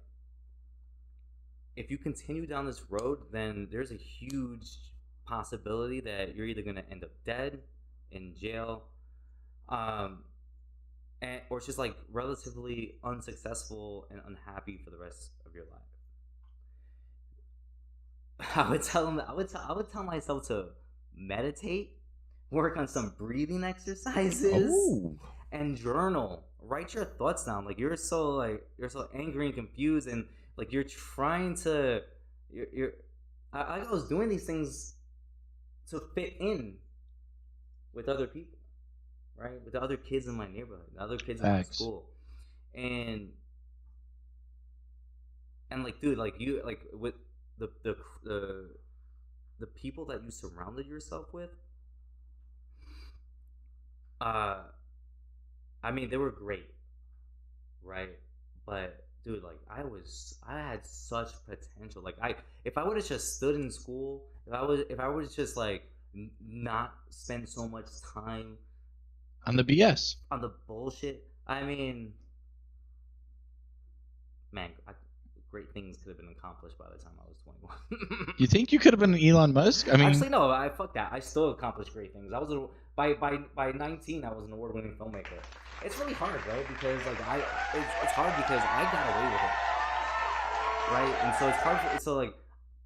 if you continue down this road, then there's a huge possibility that you're either going to end up dead, in jail, or just like relatively unsuccessful and unhappy for the rest of your life. I would tell myself to meditate, work on some breathing exercises, and journal. Write your thoughts down. Like, you're so angry and confused, and like you're trying to I was doing these things to fit in with other people, right? With the other kids in my neighborhood, the other kids in my school, and like, dude, like, you, like, with the people that you surrounded yourself with, I mean, they were great, right? But dude, like, I had such potential. Like, if I would have just stood in school, if I would have just like not spend so much time on the BS, on the bullshit, I mean, man, great things could have been accomplished by the time I was 21. You think you could have been Elon Musk? I mean, actually, no. Fuck that. I still accomplished great things. I was by 19, I was an award-winning filmmaker. It's really hard, right? Because like it's hard because I got away with it, right? And so it's hard. So like,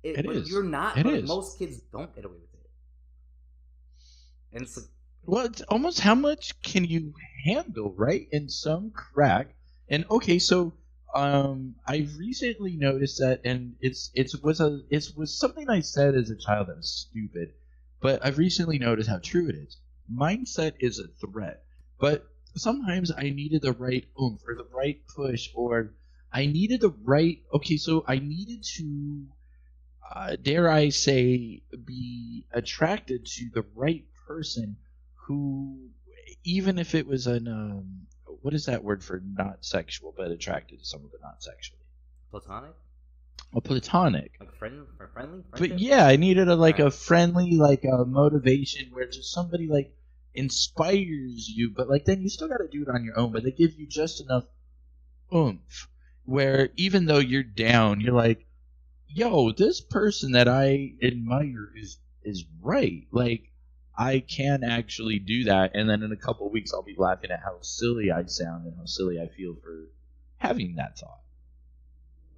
it but is. You're not. It like, is. Most kids don't get away with it. And it's like, well, it's almost how much can you handle, right? In some crack. And okay, so I've recently noticed that, and it was something I said as a child that was stupid, but I've recently noticed how true it is. Mindset is a threat, but sometimes I needed the right oomph or the right push, or I needed the right. Okay, so I needed to, dare I say, be attracted to the right person who, even if it was an what is that word for not sexual, but attracted to someone but not sexually? platonic. Well, platonic. Like friendly. But yeah, I needed a friendly, like a motivation where just somebody like inspires you, but like then you still got to do it on your own. But they give you just enough oomph where even though you're down, you're like, yo, this person that I admire is right. Like, I can actually do that, and then in a couple of weeks I'll be laughing at how silly I sound and how silly I feel for having that thought.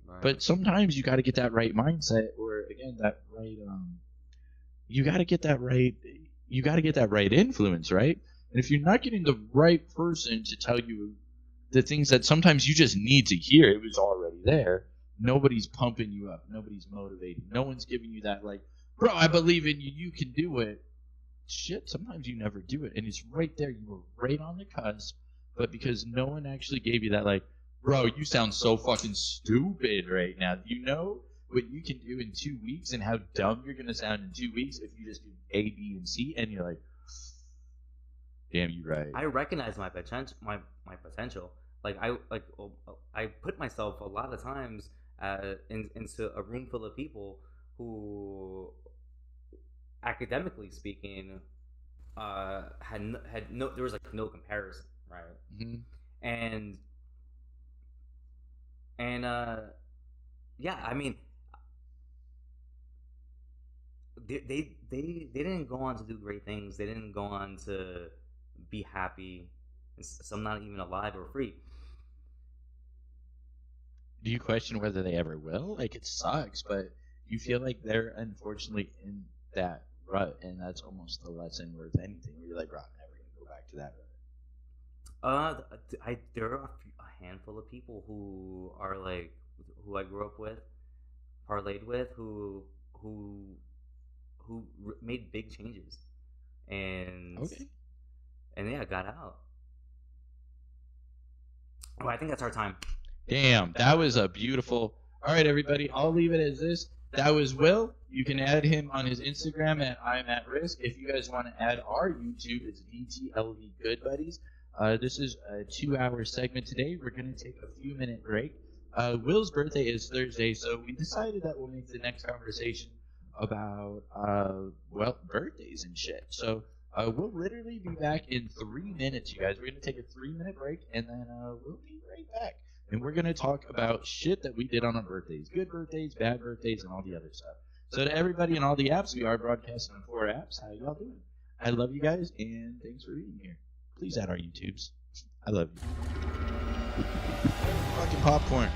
Right. But sometimes you got to get that right mindset, or again, that right. You got to get that right. You got to get that right influence, right? And if you're not getting the right person to tell you the things that sometimes you just need to hear, it was already there. Nobody's pumping you up. Nobody's motivating. No one's giving you that, like, bro, I believe in you. You can do it. Shit, sometimes you never do it. And it's right there. You were right on the cusp. But because no one actually gave you that, like, bro, you sound so fucking stupid right now. Do you know what you can do in 2 weeks and how dumb you're going to sound in 2 weeks if you just do A, B, and C? And you're like, damn, you're right. I recognize my potential. My potential. Like I put myself a lot of times into a room full of people who, academically speaking, had no, there was like no comparison, right? Mm-hmm. And yeah, I mean, they didn't go on to do great things. They didn't go on to be happy. Some not even alive or free. Do you question whether they ever will? Like, it sucks, but you feel like they're unfortunately in that rut, and that's almost the lesson worth anything. Where you're like, bro, I'm never gonna go back to that rut. There are a handful of people who are like, who I grew up with, parlayed with, who made big changes, and yeah, got out. Oh, I think that's our time. Damn, that was a beautiful. All right, everybody, I'll leave it as this. That was Will. You can add him on his Instagram at I'm at Risk. If you guys want to add our YouTube, it's DTLV Good Buddies. This is a 2-hour segment today. We're going to take a few minute break. Will's birthday is Thursday, so we decided that we'll make the next conversation about birthdays and shit. So we'll literally be back in 3 minutes, you guys. We're going to take a 3-minute break, and then we'll be right back. And we're going to talk about shit that we did on our birthdays. Good birthdays, bad birthdays, and all the other stuff. So to everybody in all the apps, we are broadcasting on 4 apps. How y'all doing? I love you guys, and thanks for being here. Please add our YouTubes. I love you. Fucking popcorn.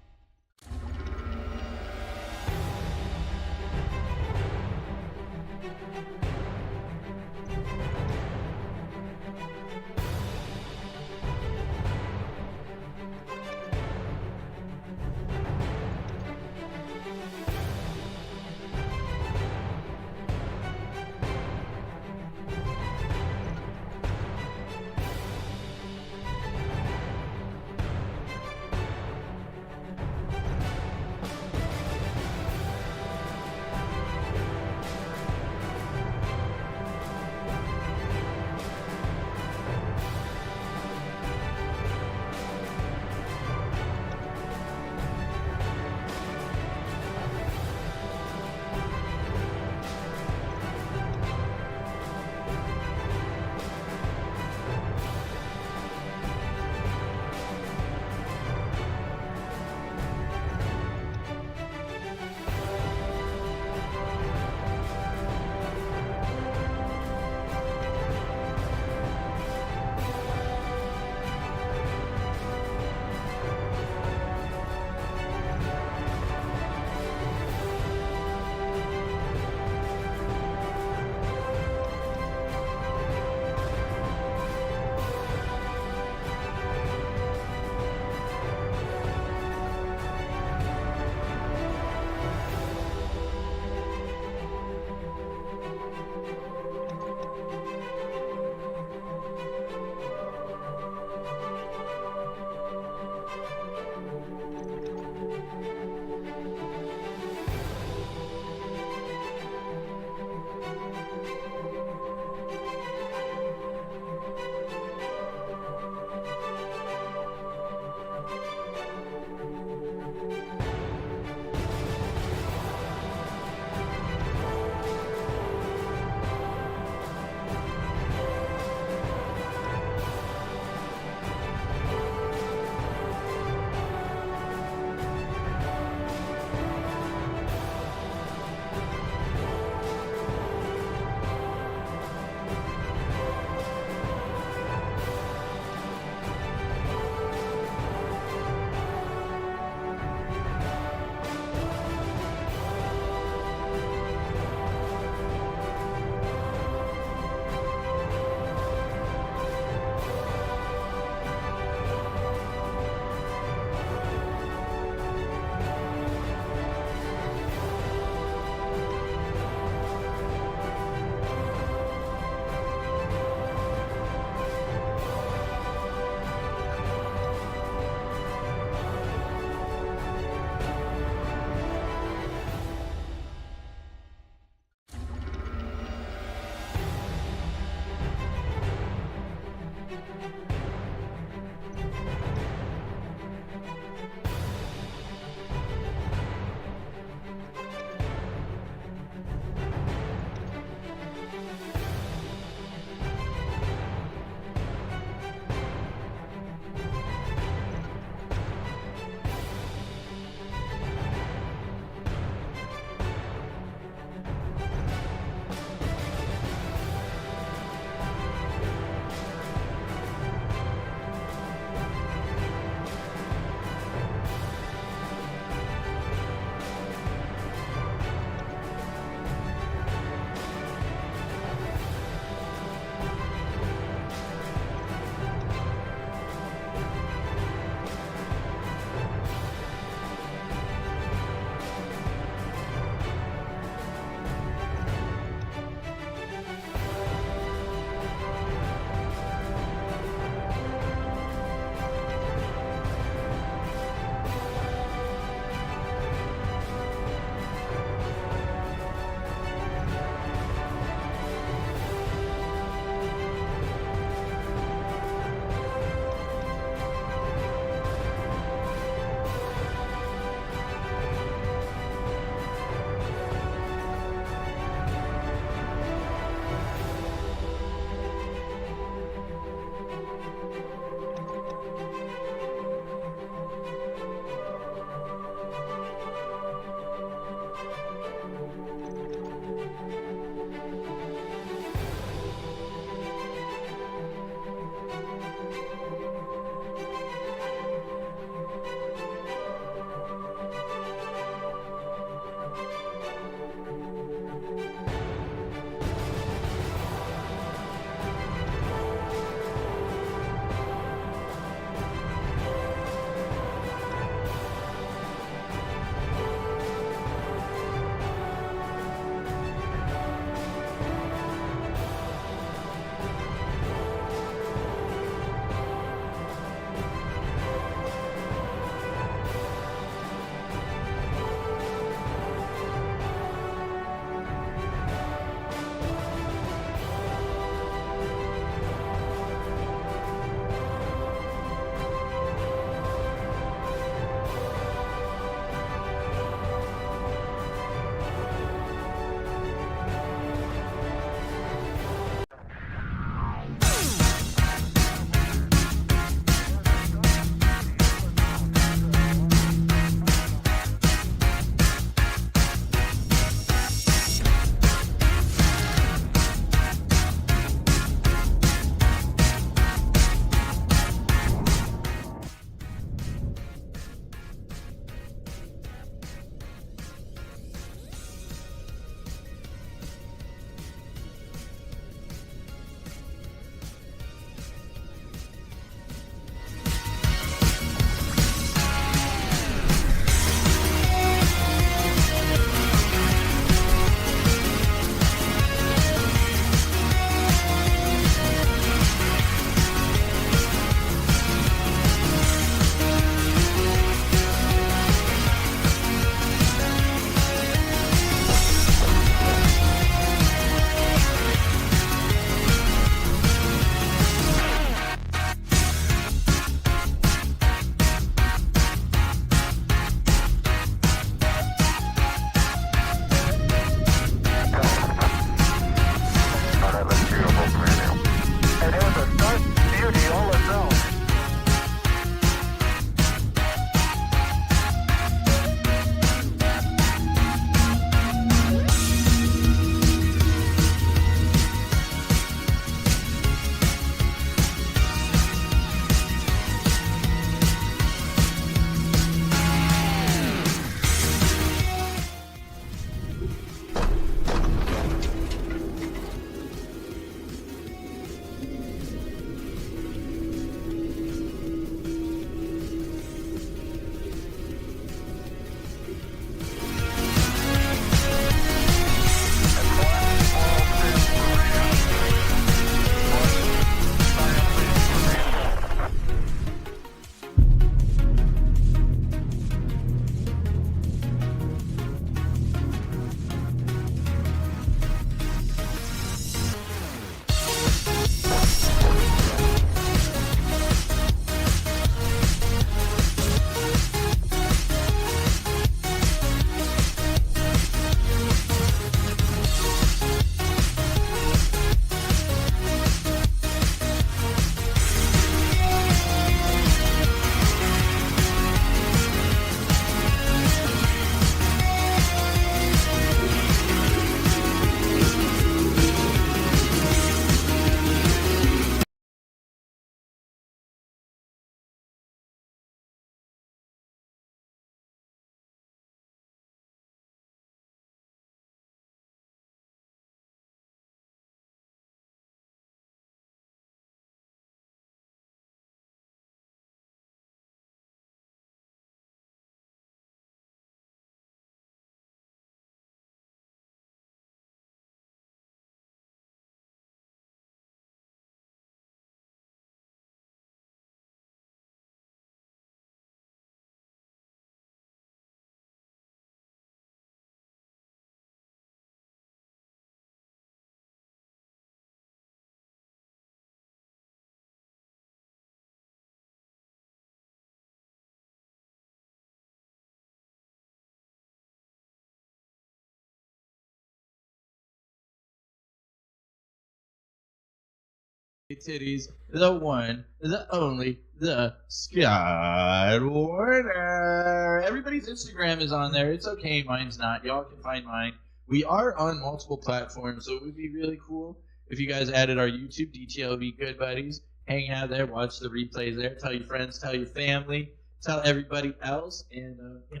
titties, the one, the only, the Scott Warner. Everybody's Instagram is on there. It's okay, mine's not. Y'all can find mine. We are on multiple platforms, so it would be really cool if you guys added our YouTube, DTLV Good Buddies. Hang out there, watch the replays there. Tell your friends, tell your family, tell everybody else, and if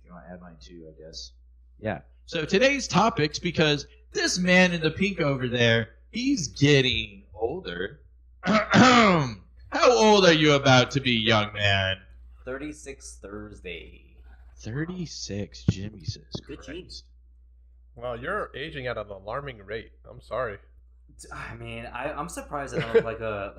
you want to add mine too, I guess. Yeah. So today's topics, because this man in the pink over there, he's getting older. How old are you about to be, young man? 36 Thursday. 36, Jimmy says. Good genes. Well, you're aging at an alarming rate. I'm sorry. I mean, I'm surprised I don't look like a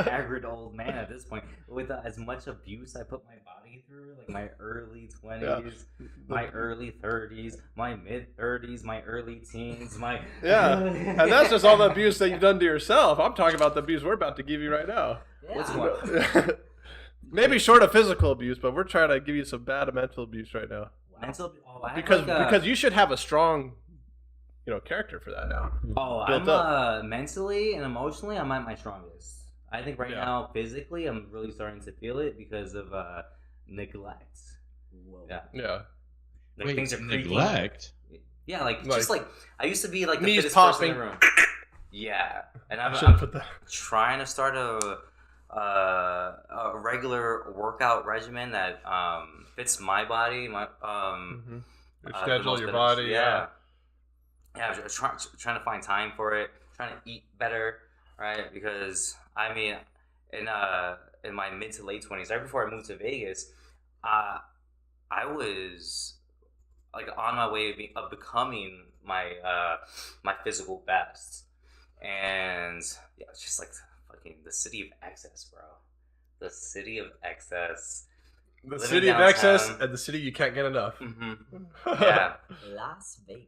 haggard old man at this point. With as much abuse I put my body through, like my early 20s, my early 30s, my mid 30s, my early teens, my and that's just all the abuse that you've done to yourself. I'm talking about the abuse we're about to give you right now. What's what? Maybe short of physical abuse, but we're trying to give you some bad mental abuse right now. Mental, because you should have a strong, character for that now. Oh, I'm mentally and emotionally, I'm at my strongest. I think right now, physically, I'm really starting to feel it because of neglect. Whoa. Yeah. Like, wait, things are neglect? Yeah, just like I used to be like the knees fittest popping. person in the room. Yeah, and I'm Put that. trying to start a regular workout regimen that fits my body, my your schedule, your body. Yeah, I'm trying to find time for it. Trying to eat better, right? Because I mean, in my mid to late 20s, right before I moved to Vegas, I was like on my way of becoming my my physical best, and yeah, it's just like the city of excess, bro. The city of excess. The city of excess and the city you can't get enough. Mm-hmm. Yeah. Las Vegas.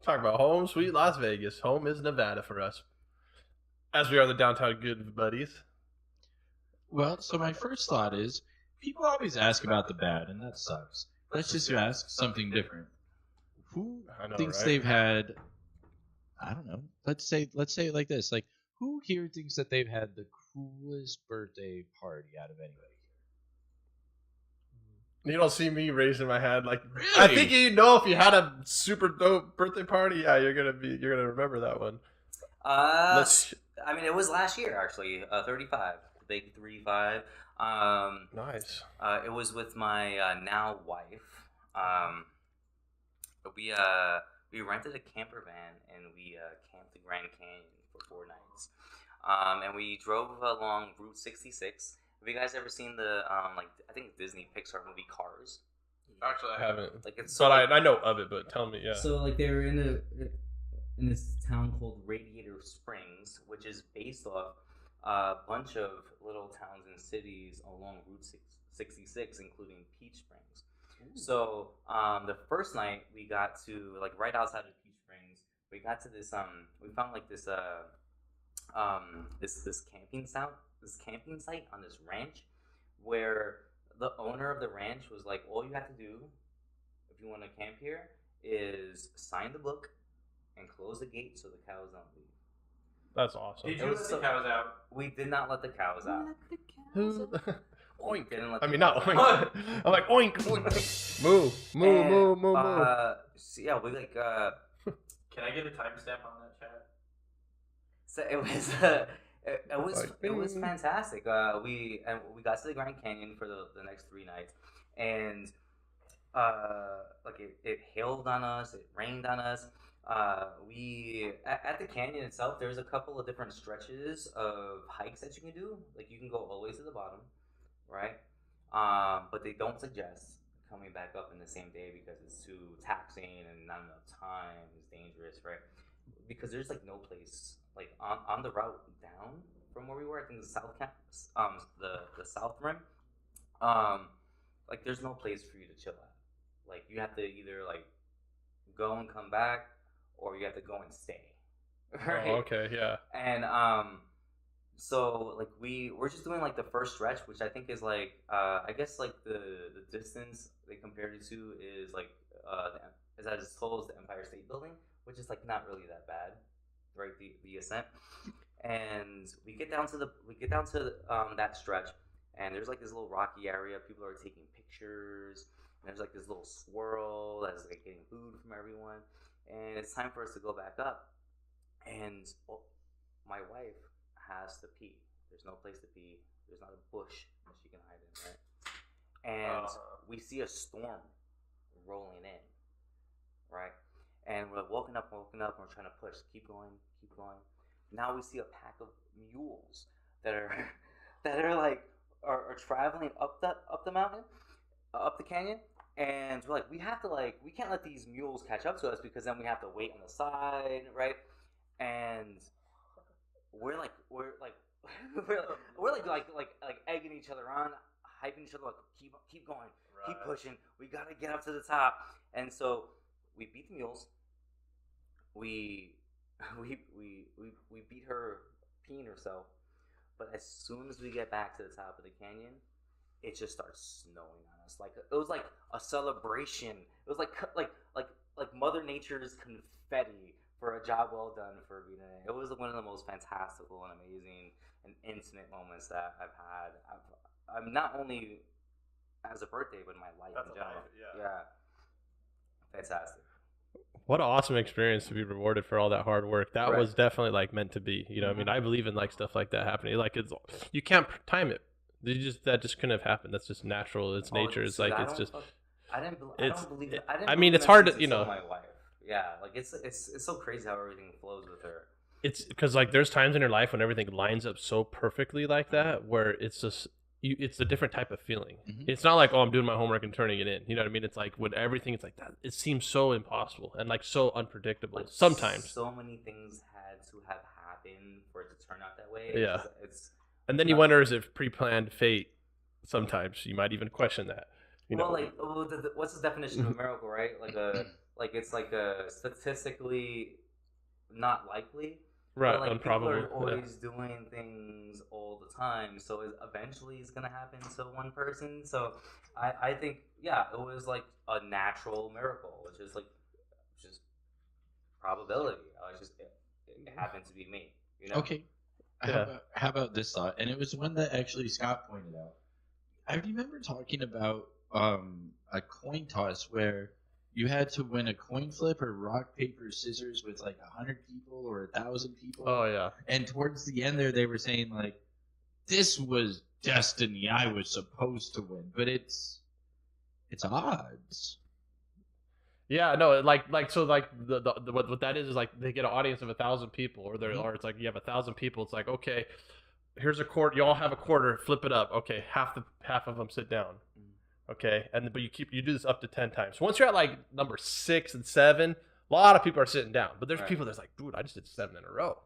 Talk about home, sweet Las Vegas. Home is Nevada for us. As we are the downtown good buddies. Well, so my first thought is, people always ask about the bad, and that sucks. Let's just ask something different. Who thinks they've had, I don't know, let's say it like this, like, who here thinks that they've had the coolest birthday party out of anybody here? You don't see me raising my hand like. Really? I think if you had a super dope birthday party, yeah, you're gonna remember that one. I mean, it was last year actually. 35, big 35. Nice. It was with my now wife. We rented a camper van and we camped the Grand Canyon for 4 nights. And we drove along Route 66. Have you guys ever seen the I think Disney Pixar movie Cars? Actually, I haven't. Like it's but I know of it. But tell me, yeah. So like they were in this town called Radiator Springs, which is based off a bunch of little towns and cities along Route 66, including Peach Springs. Ooh. So the first night we got to like right outside of Peach Springs. We got to this we found like this this camping site on this ranch where the owner of the ranch was like, all you have to do if you want to camp here is sign the book and close the gate so the cows don't leave. That's awesome. Did you let the cows out? We did not let the cows out. Oink. Didn't let I mean, the not cows oink. out. I'm like oink, oink. Moo. So yeah, we like Can I get a timestamp on that chat? so it was fantastic. We got to the Grand Canyon for the next 3 nights, and it hailed on us, it rained on us. We at the canyon itself, there's a couple of different stretches of hikes that you can do. Like you can go all the way to the bottom, right? But they don't suggest coming back up in the same day because it's too taxing and not enough time. It's dangerous, right? Because there's like no place like on the route down from where we were. I think the south the south rim. Like there's no place for you to chill at. Like you have to either like go and come back, or you have to go and stay. Right? Oh, okay, yeah. And so like we're just doing like the first stretch, which I think is like I guess like the distance they compared it to is like is as tall as the Empire State Building, which is like not really that bad, right? The ascent. and we get down to that stretch, and there's like this little rocky area. People are taking pictures, and there's like this little swirl that's like getting food from everyone, and it's time for us to go back up. And my wife has to pee. There's no place to pee. There's not a bush that she can hide in, right? And we see a storm rolling in, right? And we're walking up, and we're trying to push. Keep going. Now we see a pack of mules that are traveling up the mountain, up the canyon. And we're like, we can't let these mules catch up to us, because then we have to wait on the side, right? And we're egging each other on, hyping each other, like, keep going, keep pushing. We gotta get up to the top. And so we beat the mules. We beat her peeing herself. But as soon as we get back to the top of the canyon, it just starts snowing on us. Like, it was like a celebration. It was like Mother Nature's confetti for a job well done for Vinny. It was one of the most fantastical and amazing and intimate moments that I've had. I'm not only as a birthday, but in my life in general. Yeah. Fantastic. What an awesome experience to be rewarded for all that hard work. That was definitely like meant to be. You know, I mean, I believe in like stuff like that happening. Like, you can't time it. That just couldn't have happened. That's just natural. It's nature. It's like it's just. I don't believe it. I mean, it's hard to, you know. My wife. Yeah, like it's so crazy how everything flows with her. It's because like there's times in your life when everything lines up so perfectly like that, where it's just it's a different type of feeling. Mm-hmm. It's not like, oh, I'm doing my homework and turning it in. You know what I mean? It's like when everything is like that, it seems so impossible and like so unpredictable. Like, sometimes so many things had to have happened for it to turn out that way. Yeah. And then you wonder, is it pre-planned fate? Sometimes you might even question that. You know, like, what's the definition of a miracle, right? It's like a statistically not likely. Right, but like improbable. People are always doing things all the time, so eventually it's gonna happen to one person. So I think, yeah, it was like a natural miracle, which is just probability. It happened to be me. You know? Okay. Yeah. How about this thought? And it was one that actually Scott pointed out. I remember talking about a coin toss where you had to win a coin flip or rock, paper, scissors with like 100 people or 1,000 people. Oh, yeah. And towards the end there, they were saying like, this was destiny. I was supposed to win. But it's odds. Yeah, no, so what that is like they get an audience of 1,000 people, or or it's like you have 1,000 people. It's like, okay, here's a quarter. You all have a quarter. Flip it up. Okay, half of them sit down. Okay, but you do this up to 10 times. So once you're at like number 6 and 7, a lot of people are sitting down. But there's people that's like, dude, I just did 7 in a row.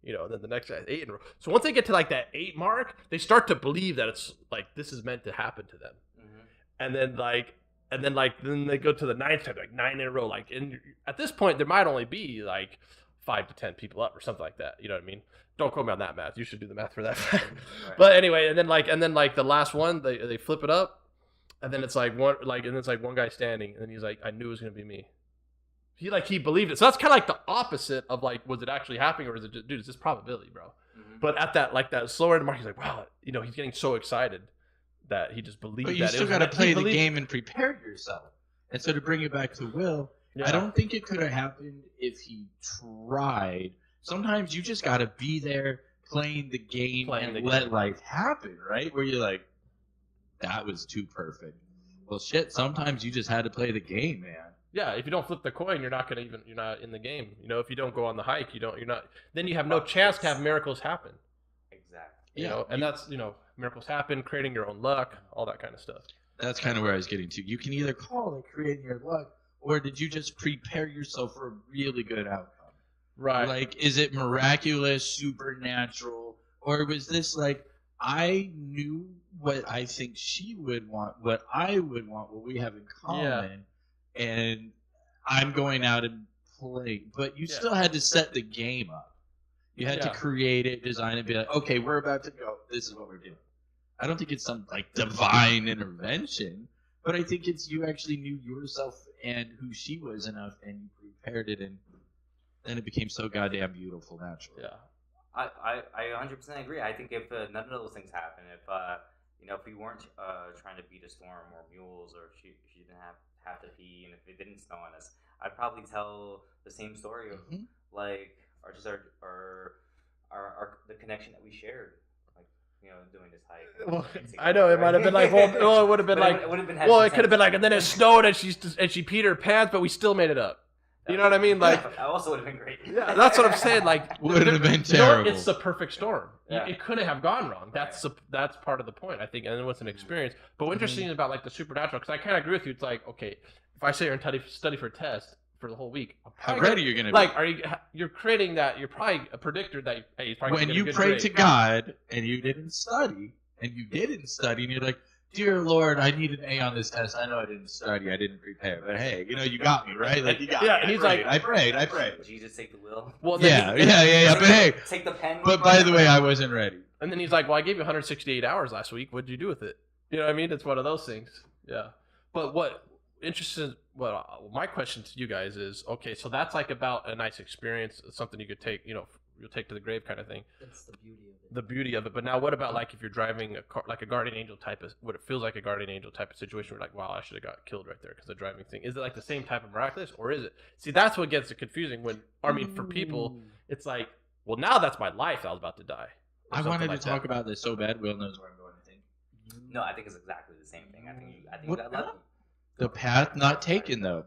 You know, and then the next guy 8 in a row. So once they get to like that 8 mark, they start to believe that it's like this is meant to happen to them. And then then they go to the 9th time, like 9 in a row. Like, and at this point, there might only be like 5 to 10 people up or something like that. You know what I mean? Don't quote me on that math. You should do the math for that. But anyway, and then the last one, they flip it up. And then it's like one guy standing, and then he's like, I knew it was gonna be me. He believed it. So that's kind of like the opposite of like, was it actually happening, or is it just, dude, it's just probability, bro. But at that slower end mark, he's like, wow, you know, he's getting so excited that he just believed. But you still got to play the game and prepare yourself. And so to bring it back to Will, I don't think it could have happened if he tried. Sometimes you just got to be there playing the game and let life happen, right? Where you're like, that was too perfect. Well, shit, sometimes you just had to play the game, man. Yeah, if you don't flip the coin, you're not in the game. You know, if you don't go on the hike, then you have no chance to have miracles happen. Exactly. You know, and that's, miracles happen, creating your own luck, all that kind of stuff. That's kind of where I was getting to. You can either call it creating your luck, or did you just prepare yourself for a really good outcome? Right. Like, is it miraculous, supernatural, or was this like, I knew what I think she would want, what I would want, what we have in common, and I'm going out and playing. But you still had to set the game up. You had to create it, design it, be like, okay, we're about to go. This is what we're doing. I don't think it's some like divine intervention, but I think it's you actually knew yourself and who she was enough, and you prepared it, and then it became so goddamn beautiful naturally. Yeah. I 100% agree. I think if none of those things happen, if if we weren't trying to beat a storm or mules, or if she didn't have to pee, and if it didn't snow on us, I'd probably tell the same story of like our the connection that we shared, like doing this hike. Well, I know it might have been like, well, it would have been like, it would have been, well, it could have been like, and then it snowed and she peed her pants, but we still made it up. You know what I mean? Like, that also would have been great. Yeah, that's what I'm saying. Like, would have been terrible. It's the perfect storm. Yeah. It couldn't have gone wrong. That's part of the point, I think, and it was an experience. But what's interesting about like the supernatural, because I kind of agree with you. It's like, okay, if I sit here and study for a test for the whole week, how ready you're gonna be? Like, you're creating that? You're probably a predictor that he's probably when you pray to God and you didn't study, and you're like, dear Lord, I need an A on this test. I know I didn't study, I didn't prepare, but hey, you got me, right? Like, you got me. And he's like, I prayed. Jesus, take the wheel. Well, yeah. But hey, take the pen. But by the way, I wasn't ready. And then he's like, well, I gave you 168 hours last week. What did you do with it? You know what I mean? It's one of those things. Yeah. But my question to you guys is, okay, so that's like about a nice experience, something you could take, you'll take to the grave kind of thing. That's the beauty of it. The beauty of it. But now what about like if you're driving a car, like a guardian angel type of, what it feels like a guardian angel type of situation where like, wow, I should have got killed right there because the driving thing. Is it like the same type of miraculous, or is it? See, that's what gets it confusing when, for people, it's like, well, now that's my life. I was about to die. I wanted to talk about this so bad. Will knows where I'm going, I think. No, I think it's exactly the same thing. I think you got lucky. The path not taken, though.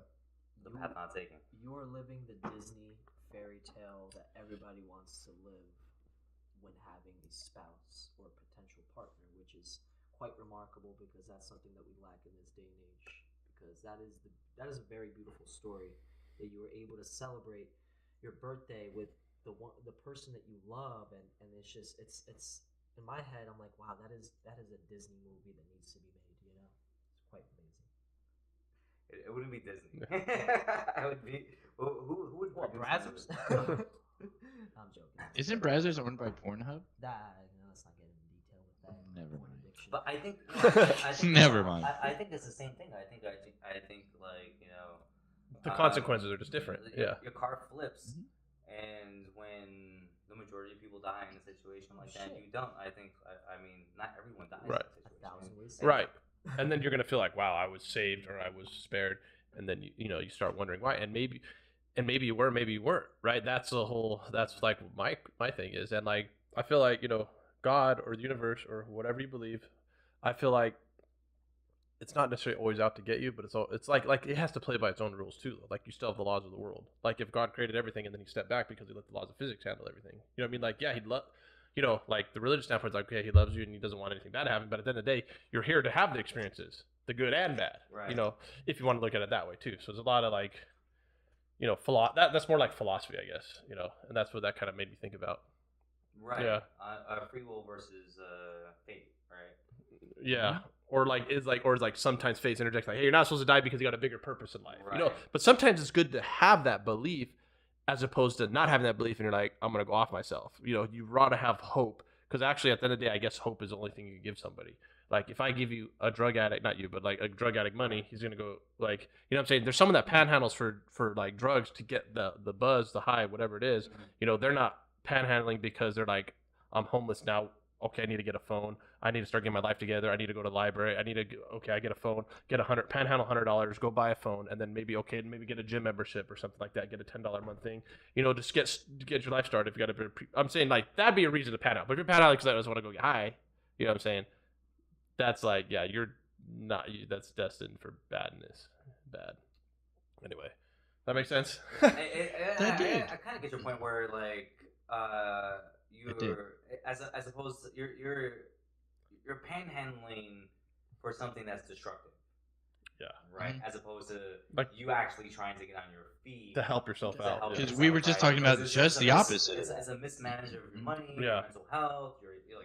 The path not taken. You're living the Disney fairy tale that everybody wants to live when having a spouse or potential partner, which is quite remarkable because that's something that we lack in this day and age. Because that is a very beautiful story that you were able to celebrate your birthday with the person that you love, and it's just it's in my head. I'm like, wow, that is a Disney movie that needs to be made. It's quite amazing. It wouldn't be Disney. I would be. Who would? What, Brazzers? I'm joking. Isn't Brazzers owned by Pornhub? Let's not get into detail with that. Never mind. But I think. Never mind. I think it's the same thing. I think like the consequences are just different. Your car flips, and when the majority of people die in a situation like that, you don't. I think. I mean, not everyone dies. Right. In that situation. Right. And then you're gonna feel like, wow, I was saved or I was spared, and then you start wondering why, and maybe you were, maybe you weren't, right? That's like my thing is, and like I feel like God or the universe or whatever you believe, I feel like it's not necessarily always out to get you, but it's like it has to play by its own rules too. Like you still have the laws of the world. Like if God created everything and then he stepped back because he let the laws of physics handle everything, you know what I mean? Like he'd love. Like the religious standpoint is like, okay, he loves you and he doesn't want anything bad to happen. But at the end of the day, you're here to have the experiences, the good and bad. Right. If you want to look at it that way too. So there's a lot of like, that's more like philosophy, I guess. And that's what that kind of made me think about. Right. Yeah. Free will versus fate, right? Yeah. Or like sometimes fate interjects like, hey, you're not supposed to die because you got a bigger purpose in life. Right. But sometimes it's good to have that belief, as opposed to not having that belief and you're like, I'm going to go off myself. You rather have hope, because actually at the end of the day, I guess hope is the only thing you can give somebody. Like if I give you a drug addict, not you, but like a drug addict money, he's going to go like, what I'm saying? There's someone that panhandles for like drugs to get the buzz, the high, whatever it is. They're not panhandling because they're like, I'm homeless now. Okay, I need to get a phone. I need to start getting my life together. I need to go to the library. I get a phone, panhandle $100, go buy a phone, and then maybe get a gym membership or something like that. Get a $10 a month thing, just get your life started. If you got to, I'm saying like that'd be a reason to panhandle. But if you're panhandling because I just want to go get high, you know what I'm saying? That's like, yeah, you're not. That's destined for badness. Bad. Anyway, that makes sense. I kind of get your point where like you're as opposed to you're panhandling for something that's destructive. Yeah. Right. As opposed to like you actually trying to get on your feet to help yourself out. Because we were just talking about just the opposite. As a mismanager of your money, yeah. your mental health,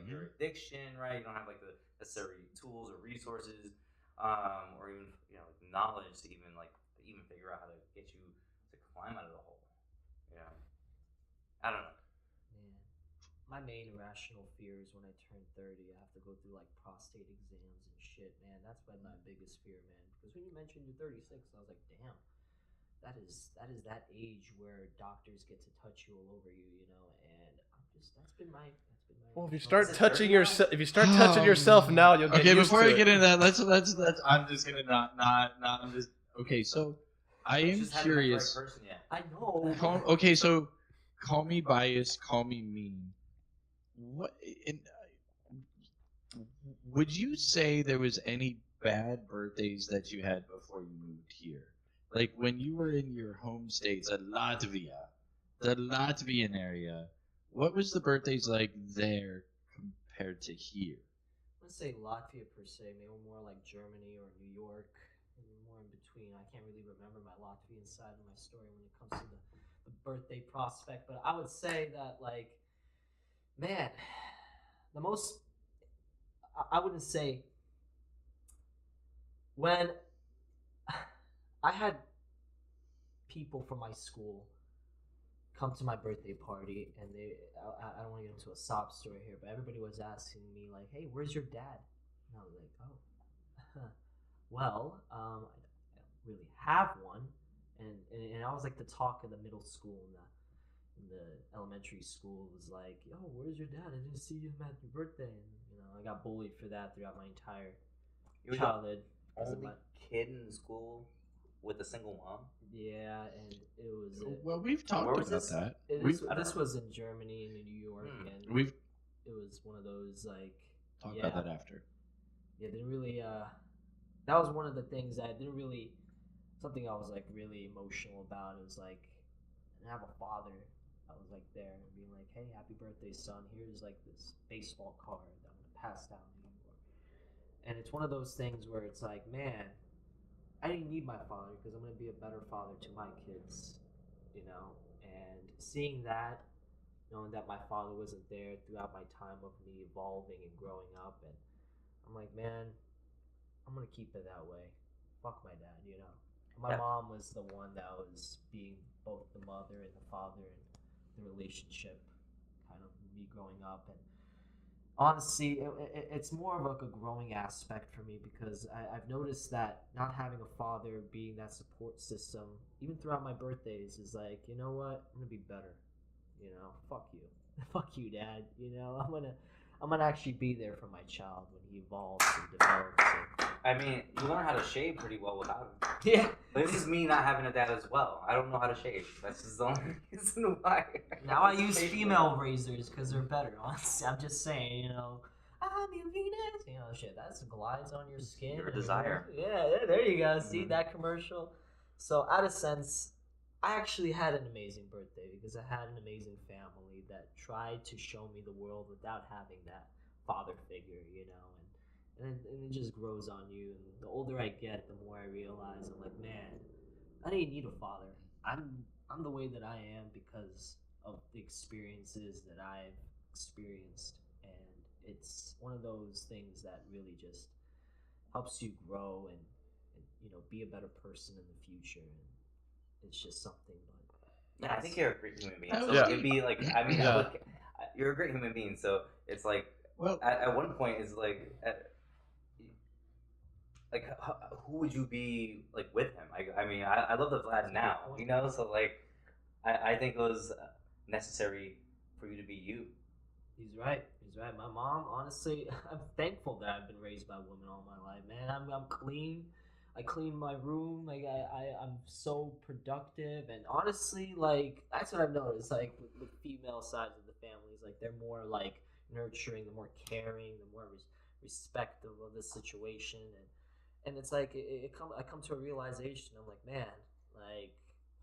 your addiction, right? You don't have like the necessary tools or resources, or even knowledge to even figure out how to get you to climb out of the hole. Yeah. I don't know. My main irrational fear is when I turn 30, I have to go through like prostate exams and shit, man. That's been my biggest fear, man. Because when you mentioned you're 36, I was like, damn, that is that age where doctors get to touch you all over you, and that's been my. Well, if you start Is it touching 30 yourself, if you start touching yourself now, you'll get Okay, used before to I it. get into that, let's. I'm just gonna not. I'm just. Okay, so I am Just haven't met the right curious. person yet. I know. Okay, so call me biased, call me mean. What? Would you say there was any bad birthdays that you had before you moved here? Like when you were in your home states, Latvia, the Latvian area. What was the birthdays like there compared to here? Let's say Latvia per se, maybe more like Germany or New York, and more in between. I can't really remember my Latvian side of my story when it comes to the birthday prospect, but I would say that, like, man, the most, I wouldn't say, when I had people from my school come to my birthday party, and I don't want to get into a sob story here, but everybody was asking me, like, hey, where's your dad? And I was like, oh, well, I don't really have one. And I was like the talk of the middle school and the elementary school was like, yo, where's your dad? I didn't see him at your birthday. And, I got bullied for that throughout my entire childhood. Only kid in school with a single mom. Yeah, and it was. Well, we've talked Where was about this? that. This was in Germany and in New York, and We've it was one of those like. talked about that after. Yeah, didn't really. That was one of the things that didn't really. Something I was like really emotional about. It was like, I didn't have a father. I was like there and being like, hey, happy birthday, son. Here's like this baseball card that I'm gonna pass down to you. And it's one of those things where it's like, man, I didn't need my father because I'm going to be a better father to my kids, and seeing that, knowing that my father wasn't there throughout my time of me evolving and growing up, and I'm like, man, I'm going to keep it that way. Fuck my dad, My mom was the one that was being both the mother and the father in the relationship, kind of me growing up. And honestly, it's more of like a growing aspect for me because I've noticed that not having a father, being that support system, even throughout my birthdays, is like, you know what? I'm gonna be better. Fuck you, fuck you, Dad. I'm gonna actually be there for my child when he evolves and develops. I mean, you learn how to shave pretty well without him. Yeah. But this is me not having a dad as well. I don't know how to shave. That's just the only reason why. Now I use female razors because they're better. Honestly, I'm just saying, I'm your Venus. Shit, that glides on your skin. Your desire. Yeah, there you go. See that commercial? So, out of sense, I actually had an amazing birthday because I had an amazing family that tried to show me the world without having that father figure, and it just grows on you. And the older I get, the more I realize I'm like, man, I didn't need a father. I'm the way that I am because of the experiences that I've experienced, and it's one of those things that really just helps you grow and be a better person in the future. And it's just something. Yeah, I think you're a great human being. Oh, So yeah. it'd be like, I mean, Yeah. you're a great human being. So it's like, Well, at one point, it's like, who would you be like with him? I mean, I love the Vlad now, So like, I think it was necessary for you to be you. He's right. My mom, honestly, I'm thankful that I've been raised by women all my life, man. I'm clean. I clean my room. Like I'm so productive, and honestly, like that's what I've noticed. Like with female sides of the families, like they're more like nurturing, they're more caring, they're more respectful of the situation, and it's like I come to a realization. I'm like, man, like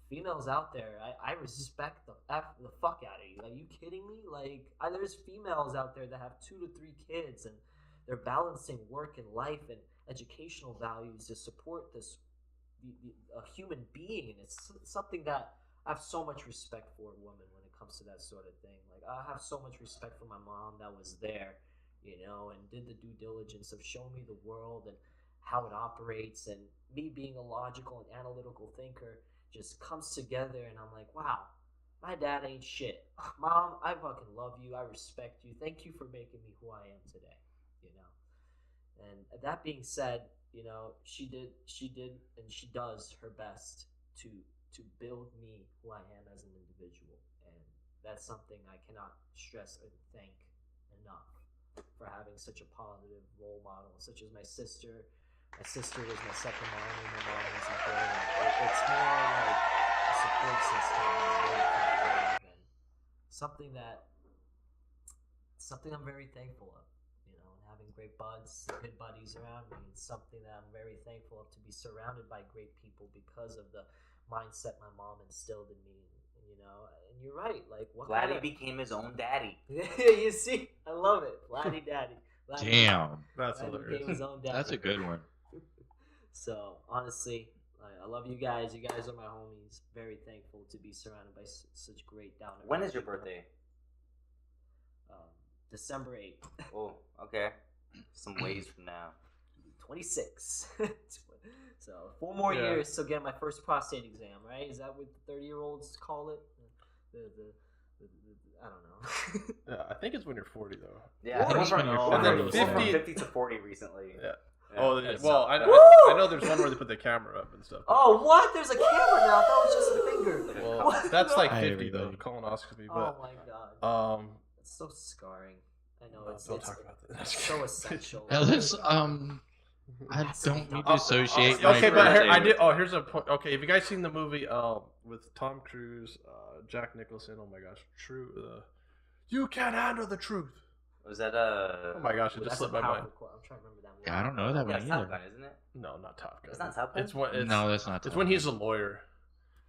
females out there, I respect the fuck out of you. Are you kidding me? Like there's females out there that have 2 to 3 kids, and they're balancing work and life and educational values to support a human being, and it's something that I have so much respect for a woman when it comes to that sort of thing. Like I have so much respect for my mom that was there, and did the due diligence of showing me the world and how it operates, and me being a logical and analytical thinker just comes together, and I'm like, wow, my dad ain't shit. Mom, I fucking love you. I respect you. Thank you for making me who I am today. And that being said, she did, and she does her best to build me who I am as an individual. And that's something I cannot stress and thank enough for having such a positive role model, such as my sister. My sister was my second mom, and my mom was my third. It's more like a support system and something I'm very thankful of. You know, having great buds, good buddies around me, it's something that I'm very thankful of, to be surrounded by great people because of the mindset my mom instilled in me. You know, and you're right. Like, what Vladdy became his own daddy. You see, I love it, Vladdy Daddy. Damn, That's Vladdy hilarious. became his own daddy. that's a good one. So honestly, I love you guys. You guys are my homies. Very thankful to be surrounded by such great down. When is your birthday? December 8th. Oh, okay. Some ways from now. 26. So 4 more years to get my first prostate exam, right? Is that what 30-year-olds call it? I don't know. Yeah, I think it's when you're 40 though. Yeah, 40? I think And then it was from 50 50 to 40 recently. Yeah. Yeah. Oh, That's- well, I Woo! know there's one where they put the camera up and stuff. Oh, what? There's a camera now. That was just a finger. Well, What? that's like Hi, 50 though, everybody. colonoscopy. Oh But my god. It's It's so scarring. I know it's don't talk about that. it's so essential. Ellis, I don't need to Oh, associate my okay, but here, birthday I did. with- Oh, here's a point. Okay, have you guys seen the movie with Tom Cruise, Jack Nicholson? Oh my gosh, true. You can't handle the truth. Was that Oh my gosh, it just That's slipped a my powerful mind. quote. I'm trying to remember that movie. Yeah, I don't know that Yeah, one it's Top either. Gun, isn't it? No, not Top Gun. It's not Top Gun? It's when it's No, that's not. it's Top when Gun. he's a lawyer.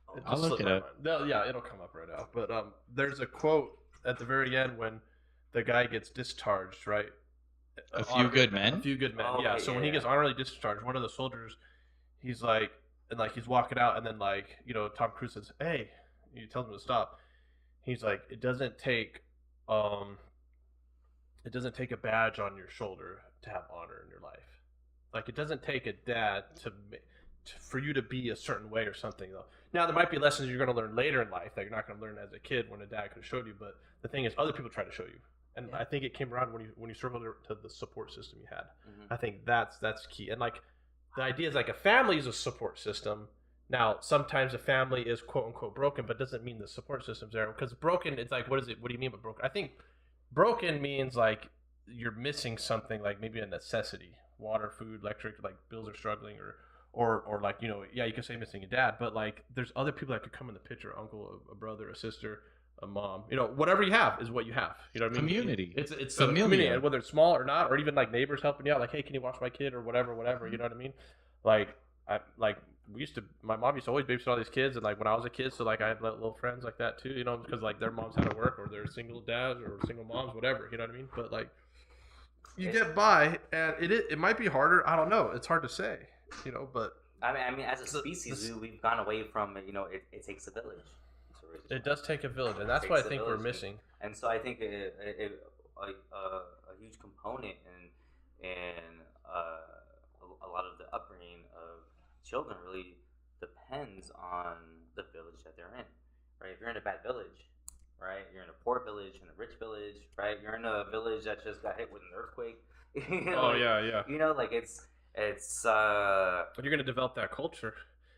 Oh, It I'll just look slipped it my up. mind. No, yeah, it'll come up right now. But there's a quote at the very end when the guy gets discharged, right? A Few Good Men? A Few Good Men. Oh, yeah. okay, So yeah, when he yeah. gets honorably discharged, one of the soldiers, he's like, and like he's walking out, and then like Tom Cruise says, "Hey," he tells him to stop. He's like, "It doesn't take a badge on your shoulder to have honor in your life. Like it doesn't take a dad for you to be a certain way or something though. Now there might be lessons you're going to learn later in life that you're not going to learn as a kid when a dad could have showed you. But the thing is, other people try to show you, and Yeah. I think it came around when you circled to the support system you had. Mhm. I think that's key. And like the idea is like a family is a support system. Now sometimes a family is quote unquote broken, but doesn't mean the support system's there. Because broken, it's like what is it? What do you mean by broken? I think broken means like you're missing something, like maybe a necessity, water, food, electric, like bills are struggling, or like you can say missing a dad, but like there's other people that could come in the picture, uncle, a brother, a sister, a mom, whatever you have is what you have. You know what I mean? Community. It's Familia. a community, and whether it's small or not, or even like neighbors helping you out, like, hey, can you watch my kid or whatever, you know what I mean? My mom used to always babysit all these kids, and like when I was a kid, so like I had little friends like that too, because like their moms had to work, or they're single dads or single moms, whatever, you know what I mean? But like you get by, and it might be harder. I don't know. It's hard to say, but I mean, as a species, we've gone away from it takes a village. it does take a village, and that's Takes what I a think we're village. missing. And so I think a huge component in a lot of the upbringing of children really depends on the village that they're in, right? If you're in a bad village, right? You're in a poor village, in a rich village, right? You're in a village that just got hit with an earthquake. Yeah. It's You're going to develop that culture.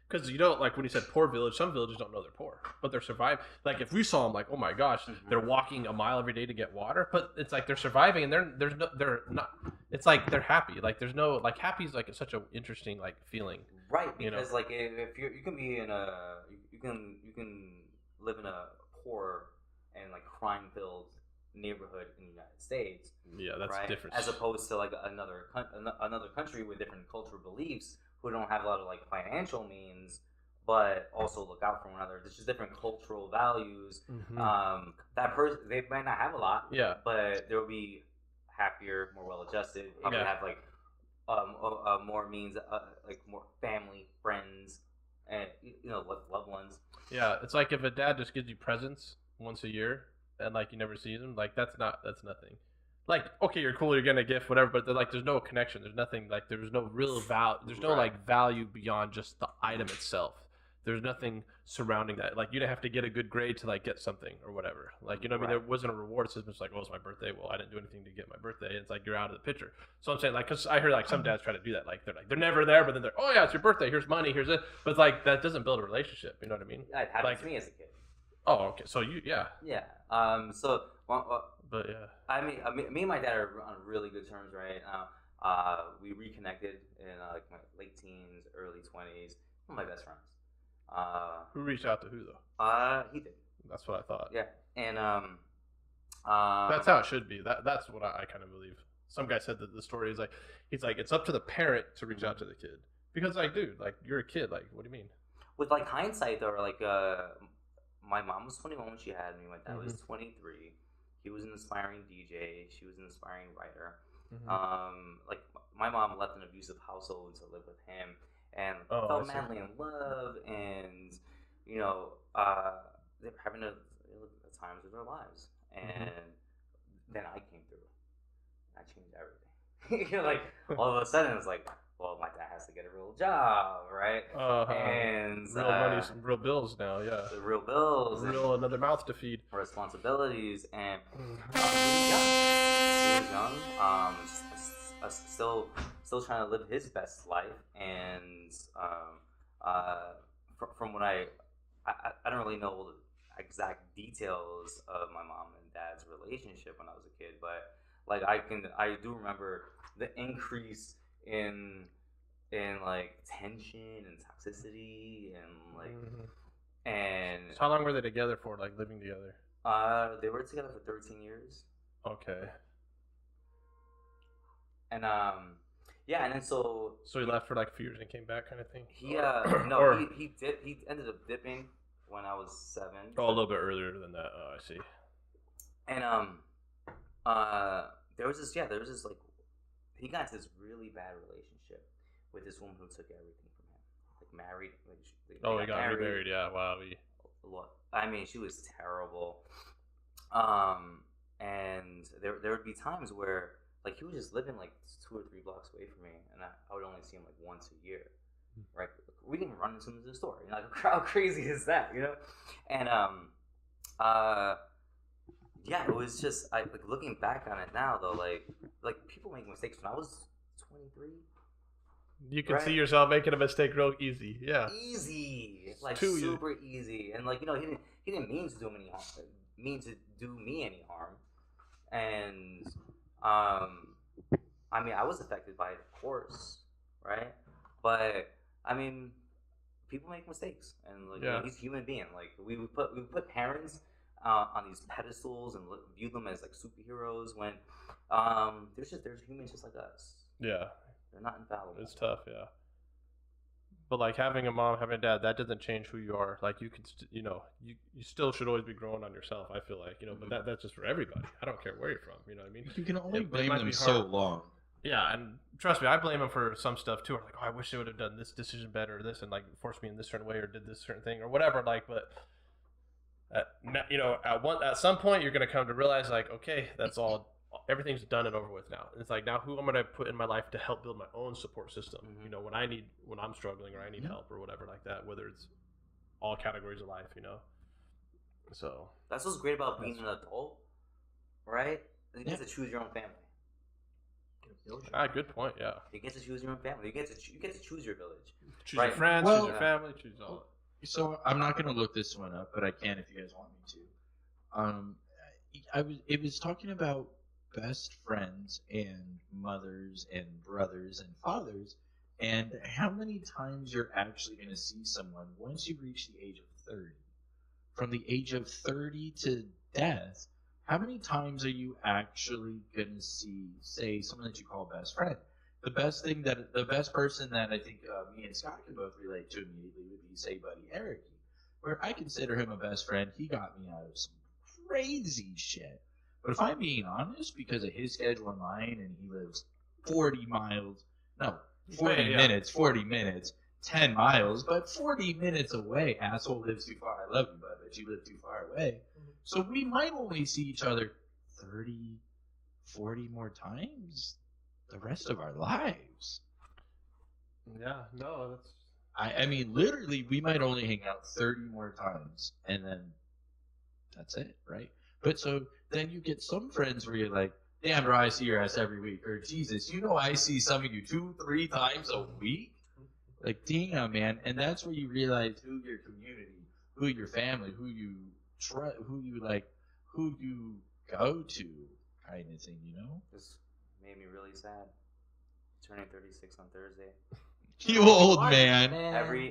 Because, like when you said poor village, some villages don't know they're poor, but they're surviving. Like if we saw them, like, oh my gosh, they're walking a mile every day to get water, but it's like they're surviving, and they're not. It's like they're happy. Like there's no like happy is like such an interesting like feeling. right, because like if you can be in you can live in a poor and like crime filled neighborhood in the United States. Yeah, that's right? different. As opposed to like another country with different cultural beliefs who don't have a lot of like financial means, but also look out for one another. There's just different cultural values. Mhm. That person, they might not have a lot, Yeah. but they'll be happier, more well adjusted. Probably Yeah. have like more means, like more family, friends, and loved ones. Yeah, it's like if a dad just gives you presents once a year and like you never see them, like that's nothing. Like, okay, you're cool, you're getting a gift, whatever, but like there's no connection. There's nothing, like there's no real value. There's no like value beyond just the item itself. There's nothing surrounding that. Like you didn't have to get a good grade to like get something or whatever. Like, you know what I mean? There wasn't a reward system. It's like, well, it's my birthday. Well, I didn't do anything to get my birthday. It's like you're out of the picture. So I'm saying, like, because I heard like some dads try to do that. Like they're never there, but then they're, oh yeah, it's your birthday. Here's money. Here's it. But like that doesn't build a relationship. You know what I mean? It happened Like- to me as a kid. Oh, okay. So yeah. Yeah. So, But yeah. I mean, me and my dad are on really good terms right now. We reconnected in like my late teens, early 20s. One of my best friends. Who reached out to who though? He did. That's what I thought. Yeah, and That's how it should be. That's what I kind of believe. Some guy said that the story is like, he's like, it's up to the parent to reach out to the kid because like, dude, like you're a kid. Like, what do you mean? with like hindsight though, like my mom was 21 when she had me. My dad was 23. He was an aspiring DJ. She was an aspiring writer. Like my mom left an abusive household to live with him, and felt madly in love, and you know, they were having the times of their lives, and then I came through. I changed everything. You know, like all of a sudden it's like, well, my dad has to get a real job, right? And real money, some real bills now, yeah. The real bills, real another mouth to feed, responsibilities, and he was young, still trying to live his best life, and from what I don't really know the exact details of my mom and dad's relationship when I was a kid, but like I do remember the increase in like tension and toxicity and like and so how long were they together for, like living together? They were together for 13 years. Okay. And yeah, and then so he left for like a few years and came back, kind of thing. He he ended up dipping when I was 7. Oh, a little bit earlier than that. Oh, I see. And there was this like, he got into this really bad relationship with this woman who took everything from him, like married. Like, he got remarried. Yeah, wow. I mean, she was terrible. And there would be times where like he was just living like 2 or 3 blocks away from me, and I would only see him like once a year, right? We didn't run into the store. You know, like, how crazy is that, you know? And yeah, it was just like looking back on it now though, like people make mistakes. When I was 23, you can see yourself making a mistake real easy. Yeah, easy, like super easy. And like, you know, he didn't mean to do me any harm, and I mean, I was affected by it, of course, right? But I mean, people make mistakes, and like, you know, he's a human being. Like we would put parents on these pedestals and view them as like superheroes when there's humans just like us. Yeah, they're not infallible. It's tough, yeah. But like having a mom, having a dad, that doesn't change who you are. Like you can, you know, you still should always be growing on yourself. I feel like, you know, but that's just for everybody. I don't care where you're from. You know what I mean? You can only blame them so long. Yeah, and trust me, I blame them for some stuff too. Like, oh, I wish they would have done this decision better, or this, and like forced me in this certain way, or did this certain thing, or whatever. Like, but you know, at some point, you're gonna come to realize, like, okay, that's all. Everything's done and over with now. It's like, now who am I going to put in my life to help build my own support system? You know, when I'm struggling or I need help or whatever like that, whether it's all categories of life, you know. So that's what's great about being an adult, right? You get to choose your own family. Good point. Yeah. You get to choose your own family. You get to choose your village. Choose your friends, choose your family, choose all. So I'm not going to look this one up, but I can if you guys want me to. It was talking about best friends and mothers and brothers and fathers, and how many times you're actually going to see someone once you reach the age of 30. From the age of 30 to death, how many times are you actually going to see, say, someone that you call best friend? The best person that I think me and Scott can both relate to immediately would be, say, Buddy Eric, where I consider him a best friend. He got me out of some crazy shit. But if I'm being honest, because of his schedule and mine, and he lives 40 minutes, 10 miles, but 40 minutes away. Asshole lives too far. I love you, but you live too far away. So we might only see each other 30, 40 more times the rest of our lives. Yeah, no, that's... I mean, literally, we might only hang out 30 more times, and then that's it, right? But so then you get some friends where you're like, damn, bro, I see your ass every week. Or, Jesus, you know I see some of you 2-3 times a week? Like, damn, man. And that's where you realize who your community, who your family, who you who you like, who you go to, kind of thing, you know? This made me really sad. Turning 36 on Thursday. You old What, man.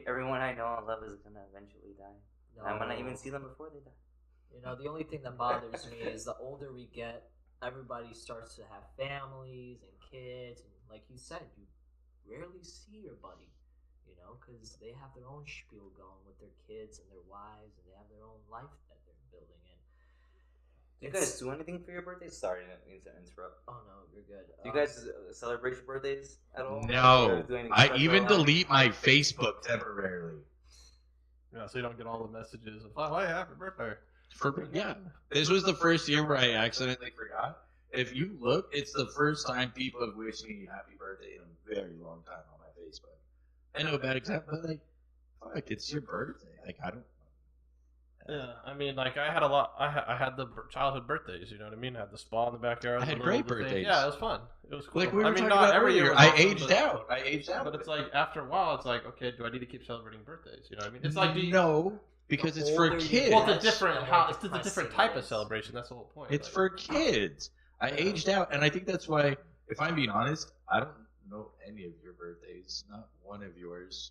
Everyone I know and love is gonna eventually die. No. I might not even see them before they die. You know, the only thing that bothers me is the older we get, everybody starts to have families and kids, and like you said, you rarely see your buddy, you know, because they have their own spiel going with their kids and their wives, and they have their own life that they're building in. Do you guys do anything for your birthdays? Sorry to interrupt. Oh no, you're good. Do you guys celebrate your birthdays at all? No, Or do anything I special? even delete my Facebook temporarily. Yeah, so you don't get all the messages of, oh, hey, happy birthday. Yeah, this was the first year where I accidentally forgot. If you look, it's the first time people have wished me happy birthday in a very long time on my Facebook. I know a bad example, but like, fuck, it's your birthday. Like, I don't. Yeah, I mean, like I had a lot. I had the childhood birthdays. You know what I mean? I had the spa in the backyard. I had the great little thing. birthdays. Yeah, it was fun. It was cool. Like we were I mean, talking not about every year earlier, was I awesome, aged but- out. I aged out. But it's like after a while, it's like, okay, do I need to keep celebrating birthdays? You know what I mean? It's like, do you, no, because it's for older you kids. get, well, it's a different the how more it's a different depressing type it of is. celebration. That's the whole point. It's Like, for kids. I aged out, and I think that's why, if I'm being honest, I don't know any of your birthdays, not one of yours.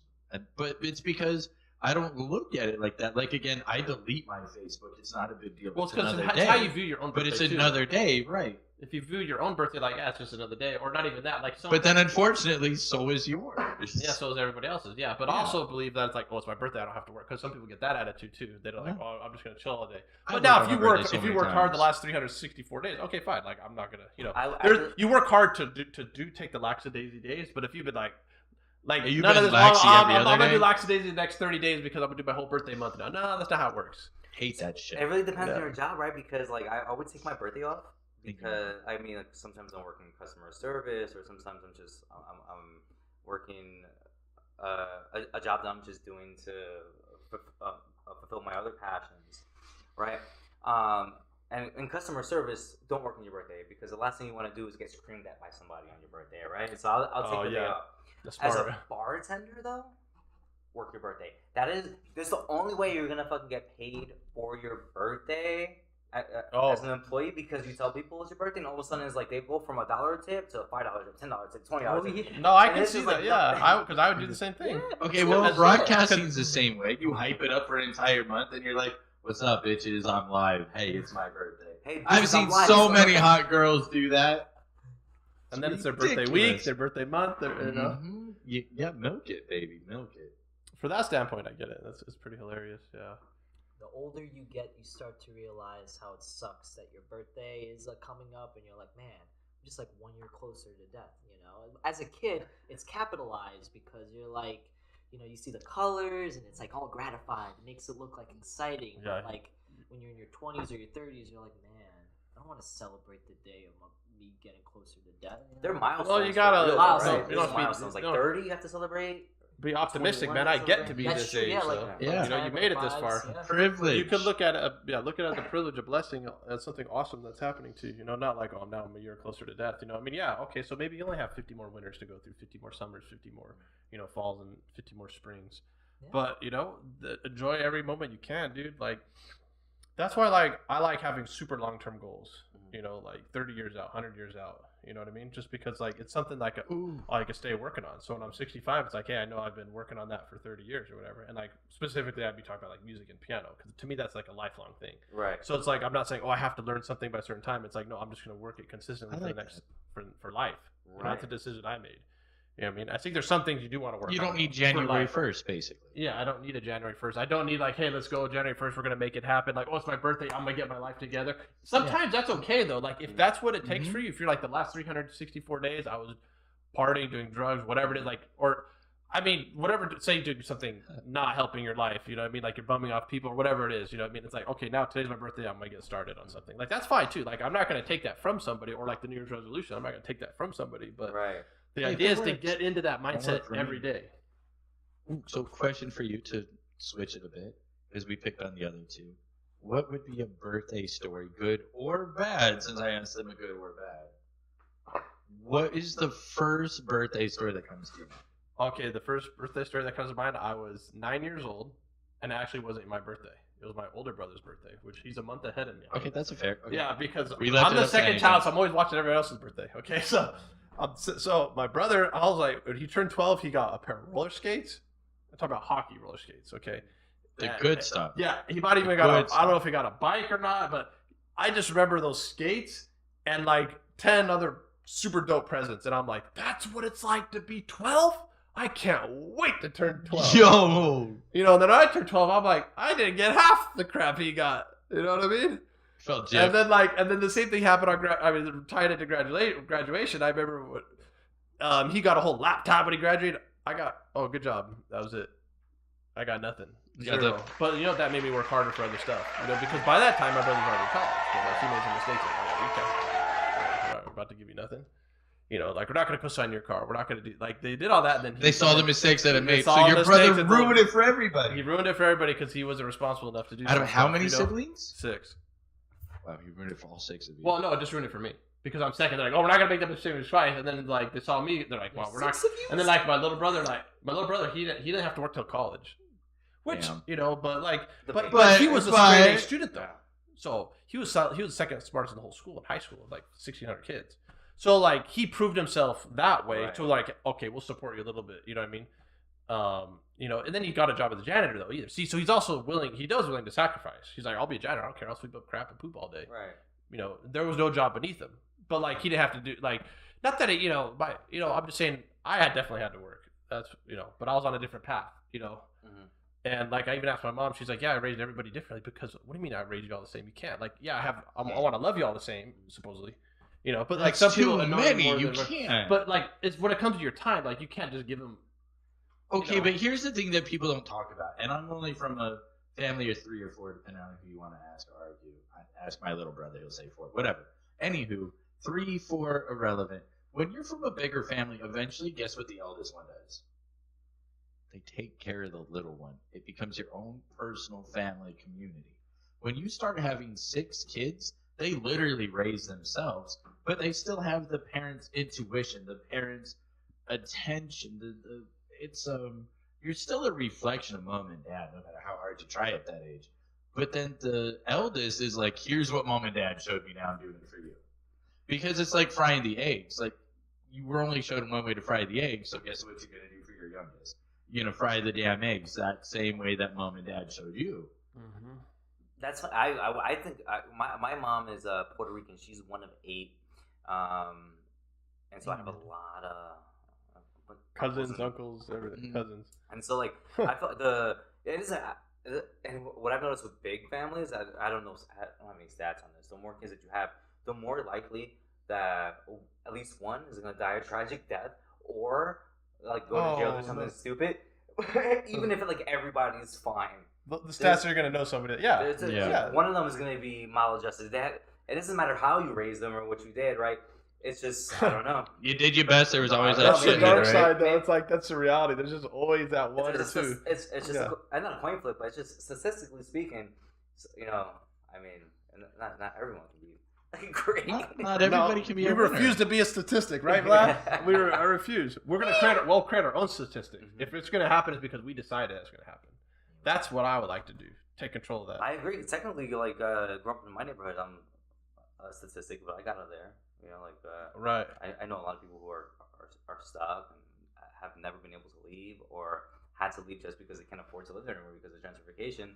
But it's because I don't look at it like that. Like, again, I delete my Facebook. It's not a big deal. well, it's It's because another it's how day. you view your own But birthday. it's too. another day, right. If you view your own birthday like, yeah, it's just another day, or not even that, like some. But then, unfortunately, so is yours. Yeah, so is everybody else's. Yeah, but Yeah. I also believe that it's like, oh, it's my birthday, I don't have to work. Because some people get that attitude too. They're like, Yeah. oh, I'm just gonna chill all day. I But work now, on if my you work, birthday so if you many work hard the times. last 364 days, okay, fine. Like, I'm not gonna, you know, I you work hard to take the lackadaisy days. But if you've been like Yeah, you've none been of this, laxy I'm every other gonna do day. lackadaisy the next 30 days because I'm gonna do my whole birthday month now. No, that's not how it works. Hate that shit. It really depends Yeah. on your job, right? Because like I would take my birthday off because I mean like sometimes I'm working customer service or sometimes I'm working a job that I'm just doing to fulfill my other passions, right? And in customer service, don't work on your birthday because the last thing you want to do is get screamed at by somebody on your birthday, right? So I'll take the day yeah. off. That's As smart. a bartender, though, work your birthday. That's the only way you're gonna fucking get paid for your birthday as an employee because you tell people it's your birthday, and all of a sudden it's like they go from $1 tip to $5 tip, $10 tip, $20 tip. No, I And can it's see just that. like Yeah, nothing. because I would do the same thing. Okay, well, That's broadcasting's the same way. You hype it up for an entire month, and you're like, "What's up, bitches? I'm live. Hey, it's my birthday." Hey, I've bitches, I'm seen live. so many hot girls do that. And then it's their birthday ridiculous. week, their birthday month. You know, Mhm. Yeah, milk it, baby, milk it. for that standpoint, I get it. It's pretty hilarious. Yeah. The older you get, you start to realize how it sucks that your birthday is coming up, and you're like, man, I'm just like 1 year closer to death. You know, as a kid, it's capitalized because you're like, you know, you see the colors and it's like all gratified. It makes it look like exciting. Yeah. But like when you're in your 20s or your 30s, you're like, man, I don't want to celebrate the day of me getting closer to death. You know? They're milestones. Well, you gotta- for real, milestones. right? You don't There's be- milestones. Like no. 30, you have to celebrate. Be optimistic, 21 man. I get or to be That's this true, age. yeah, so. like, Yeah. You know, you made it this far. vibes, yeah. Privilege. You could look at it, look at it as a privilege, a blessing, as something awesome that's happening to you. You know, not like, oh, now I'm a year closer to death. You know, I mean, yeah, okay, so maybe you only have 50 more winters to go through, 50 more summers, 50 more, you know, falls, and 50 more springs. Yeah. But you know, enjoy every moment you can, dude. Like, that's why, like, I like having super long-term goals. You know, like 30 years out, 100 years out. You know what I mean? Just because, like, it's something like I can stay working on. So when I'm 65, it's like, hey, I know I've been working on that for 30 years or whatever. And like specifically, I'd be talking about like music and piano because to me that's like a lifelong thing. Right. So it's like I'm not saying, oh, I have to learn something by a certain time. It's like, no, I'm just going to work it consistently I for like the next for life. You know, Right. that's a decision I made. You know what I mean? I think there's some things you do want to work on. You don't need for January life. 1st, basically. Yeah, I don't need a January 1st. I don't need like, hey, let's go January 1st. We're going to make it happen. Like, oh, it's my birthday. I'm going to get my life together. Sometimes that's okay, though. Like, if that's what it takes for you, if you're like the last 364 days, I was partying, doing drugs, whatever it is, like, or, I mean, whatever, say you do something not helping your life, you know what I mean? Like, you're bumming off people or whatever it is, you know what I mean? It's like, okay, now today's my birthday. I'm going to get started on something. Like, that's fine, too. Like, I'm not going to take that from somebody or like the New Year's resolution. I'm not going to take that from somebody. But Right. the Hey, idea if is it to works. get into that That'll mindset work for me. every day. So, question for you to switch it a bit, because we picked on the other two. What would be a birthday story, good or bad, since I asked them a good or bad? What is the first birthday story that comes to you? Okay, the first birthday story that comes to mind, I was 9 years old, and it actually wasn't my birthday. It was my older brother's birthday, which he's a month ahead of me. Okay, that's a fair. Okay. Yeah, because We left I'm it the up to second anything. child, so I'm always watching everyone else's birthday. Okay, so my brother, I was like, when he turned 12, he got a pair of roller skates. I'm talking about hockey roller skates. Okay, The good stuff. yeah, he might even got. I don't know if he got a bike or not, but I just remember those skates and like 10 other super dope presents, and I'm like, that's what it's like to be 12. I can't wait to turn 12. Yo, You know, and then I turned 12. I'm like, I didn't get half the crap he got. You know what I mean? felt And Jeff. then the same thing happened on tied into graduation. I remember he got a whole laptop when he graduated. I got good job. That was it. I got nothing. You got Zero. But you know that made me work harder for other stuff. You know, because by that time my brother's already in college. So like, he made some mistakes. Like, you can't. We're about to give you nothing. You know, like we're not going to co-sign your car. We're not going to do like they did all that. And then They saw the mistakes that it They made. saw So the your mistakes brother and ruined then- it for He everybody. ruined it for everybody because he wasn't responsible enough to do. Out of some how stuff, many you know? siblings? 6. Wow, he ruined it for all 6 of you. Well, no, it just ruined it for me because I'm second. They're like, oh, we're not gonna make that mistake twice. And then like they saw me, they're like, well, we're not. And then like my little brother, he didn't have to work till college, which Damn. you know, but like, but But- he was a but- straight A student though, so he was the second smartest in the whole school in high school, like 1,600 kids. So like he proved himself that way Right. to like, okay, we'll support you a little bit. You know what I mean? You know, and then he got a job as a janitor though. Either see, so he's also willing. He does willing to sacrifice. He's like, I'll be a janitor. I don't care. I'll sweep up crap and poop all day. Right. You know, there was no job beneath him. But like he didn't have to do like not that it, you know, I'm just saying I had definitely had to work. That's but I was on a different path, Mhm. And like I even asked my mom, she's like, yeah, I raised everybody differently because what do you mean I raised you all the same? You can't. Like, yeah, I want to love you all the same, supposedly. But like That's some too people annoy many. more You than- can't. But like it's when it comes to your time, like you can't just give them. Okay, know. but here's the thing that people don't talk about, and I'm only from a family of 3 or 4, depending on who you want to ask or argue. I ask my little brother, he'll say 4, whatever. Anywho, 3, 4, irrelevant. When you're from a bigger family, eventually, guess what the eldest one does? They take care of the little one. It becomes your own personal family community. When you start having 6 kids, they literally raise themselves, but they still have the parents' intuition, the parents' attention. You're still a reflection of mom and dad, no matter how hard you try at that age. But then the eldest is like, here's what mom and dad showed me, now I'm doing it for you. Because it's like frying the eggs. Like, you were only shown one way to fry the eggs, so guess what you're going to do for your youngest? You're going to fry the damn eggs that same way that mom and dad showed you. Mm-hmm. That's I think my mom is Puerto Rican. She's one of 8, and so I have a lot of Cousins, uncles, everything. Mhm. Cousins. And so like I felt and what I've noticed with big families, I don't know, I don't have any stats on this. The more kids that you have, the more likely that at least one is going to die a tragic death or like go to jail or something stupid. Even if like everybody's fine. The stats are gonna know somebody. Yeah. Yeah. One of them is going to be maladjusted. It doesn't matter how you raised them or what you did, right? It's just, I don't know. You did your best. There was always that That's the shit, dark right? side, though. It's like that's the reality. There's just always that one or It's two. just, it's just Yeah. not a coin flip, but it's just statistically speaking, I mean, not everyone can be great. Not everybody can be We a winner. refuse to be a statistic, right, Vlad? I refuse. We're gonna create our own statistic. Mhm. If it's gonna happen, it's because we decided it's gonna happen. That's what I would like to do. Take control of that. I agree. Technically, like, grew up in my neighborhood, I'm a statistic, but I got out of there. Right. I know a lot of people who are stuck and have never been able to leave or had to leave just because they can't afford to live there anymore because of gentrification,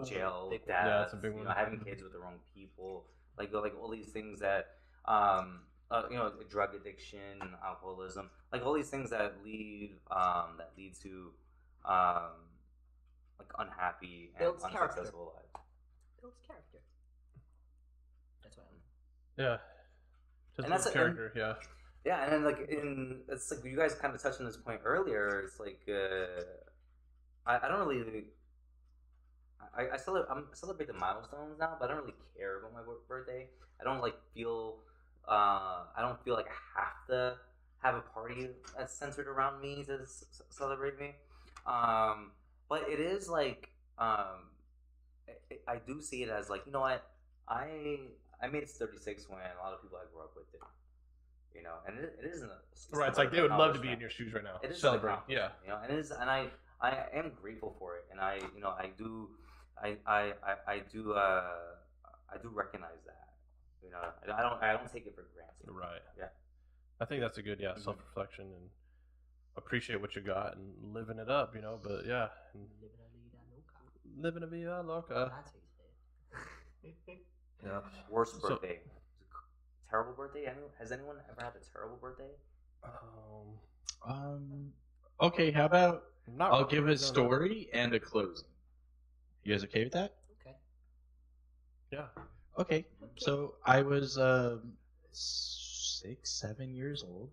jail, big one. death, Yeah, that's a big one. Having kids with the wrong people, like all these things that, drug addiction, alcoholism, like all these things that lead to, like unhappy and Builds character. unsuccessful lives. Builds character. That's what I mean. Yeah. Just And that's build a- character. Yeah. Yeah, and then it's like you guys kind of touched on this point earlier. It's like I don't really. I celebrate the milestones now, but I don't really care about my birthday. I don't feel like I have to have a party that's centered around me to celebrate me. But it is like I do see it as like, you know what, I made it to 36 when a lot of people I grew up with did. And it isn't Right. It's like they would love to be in your shoes right now. It is Celebrate. an accomplishment, Yeah. and it is, and I am grateful for it, and I do I do recognize that. You know, I don't take it for granted. Right. Yeah. I think that's a good self-reflection and appreciate what you got and living it up, you know. But yeah, living a vida loca. Yeah. Worst birthday. Terrible birthday? Has anyone ever had a terrible birthday? Okay, how about I'll really, give a story and a closing. You guys okay with that? Okay. Yeah. Okay. So I was 6, 7 years old.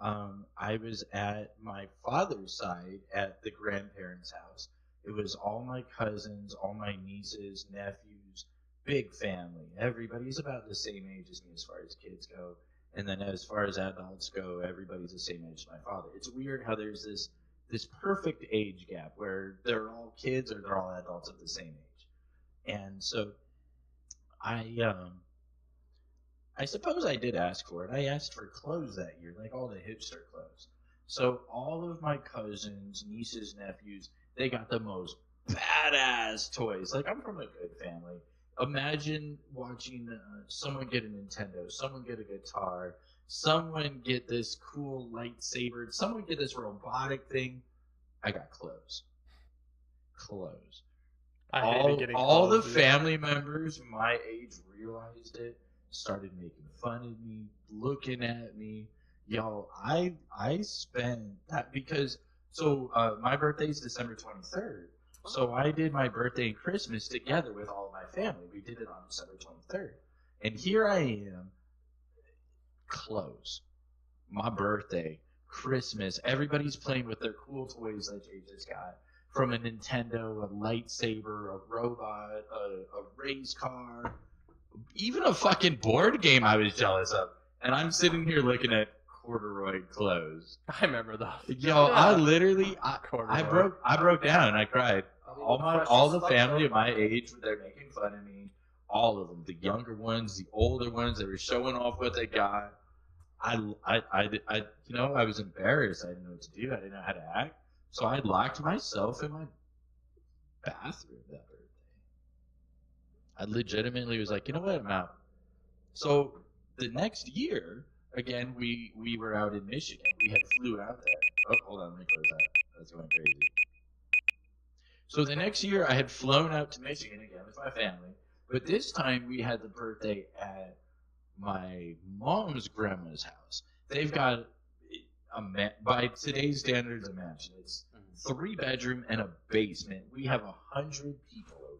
I was at my father's side at the grandparents' house. It was all my cousins, all my nieces, nephews, big family. Everybody's about the same age as me as far as kids go. And then as far as adults go, everybody's the same age as my father. It's weird how there's this perfect age gap where they're all kids or they're all adults of the same age. And so I suppose I did ask for it. I asked for clothes that year, like all the hipster clothes. So all of my cousins, nieces, nephews, they got the most badass toys. Like, I'm from a good family. Imagine watching someone get a Nintendo, someone get a guitar, someone get this cool lightsaber, someone get this robotic thing. I got clothes. Clothes. All the family members my age realized it, started making fun of me, looking at me. Y'all, I spent that because, my birthday's December 23rd. So I did my birthday and Christmas together with all of my family. We did it on December 23rd. And here I am, clothes. My birthday, Christmas, everybody's playing with their cool toys that Jay just got. From a Nintendo, a lightsaber, a robot, a race car, even a fucking board game I was jealous of. And I'm sitting here looking at corduroy clothes. I remember those. Yo, I literally, I broke down and I cried. All the family of my age, they're making fun of me. All of them, the younger ones, the older ones, they were showing off what they got. I was embarrassed. I didn't know what to do. I didn't know how to act. So I locked myself in my bathroom that birthday. I legitimately was like, you know what, I'm out. So the next year, again, we were out in Michigan. We had flew out there. Oh, hold on, let me close that. That's going crazy. So the next year, I had flown out to Michigan again with my family. But this time, we had the birthday at my mom's grandma's house. They've got by today's standards, a mansion. It's 3-bedroom and a basement. We have 100 people over.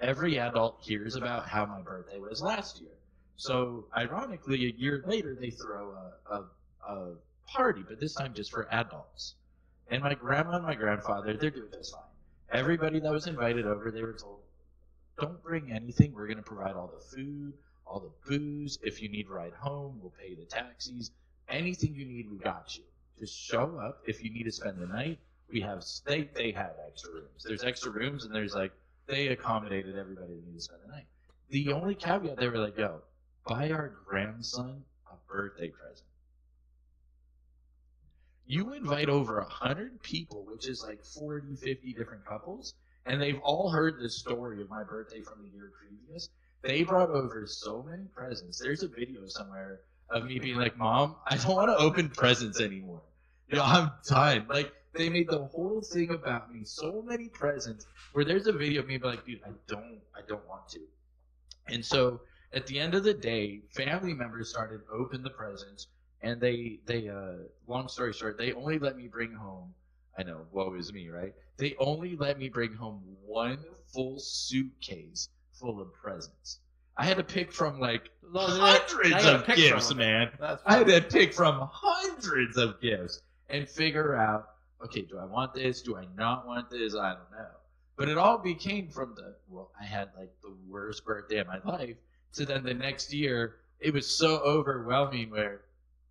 Every adult hears about how my birthday was last year. So, ironically, a year later, they throw a party, but this time just for adults. And my grandma and my grandfather, they're doing just fine. Everybody that was invited over, they were told, don't bring anything. We're going to provide all the food, all the booze. If you need a ride home, we'll pay the taxis. Anything you need, we got you. Just show up. If you need to spend the night, they had extra rooms. There's extra rooms, and they accommodated everybody that needed to spend the night. The only caveat, they were like, yo, buy our grandson a birthday present. You invite over 100 people, which is like 40, 50 different couples, and they've all heard the story of my birthday from the year previous. They brought over so many presents. There's a video somewhere of me being like, Mom, I don't want to open presents anymore. I'm done. Like, they made the whole thing about me. So many presents where there's a video of me being like, dude, I don't want to. And so at the end of the day, family members started to open the presents, and they long story short, they only let me bring home, I know, woe is me, right? They only let me bring home one full suitcase full of presents. I had to pick from like hundreds of gifts, man. I had to pick from hundreds of gifts and figure out, okay, do I want this? Do I not want this? I don't know. But it all became from I had like the worst birthday of my life, to then the next year, it was so overwhelming where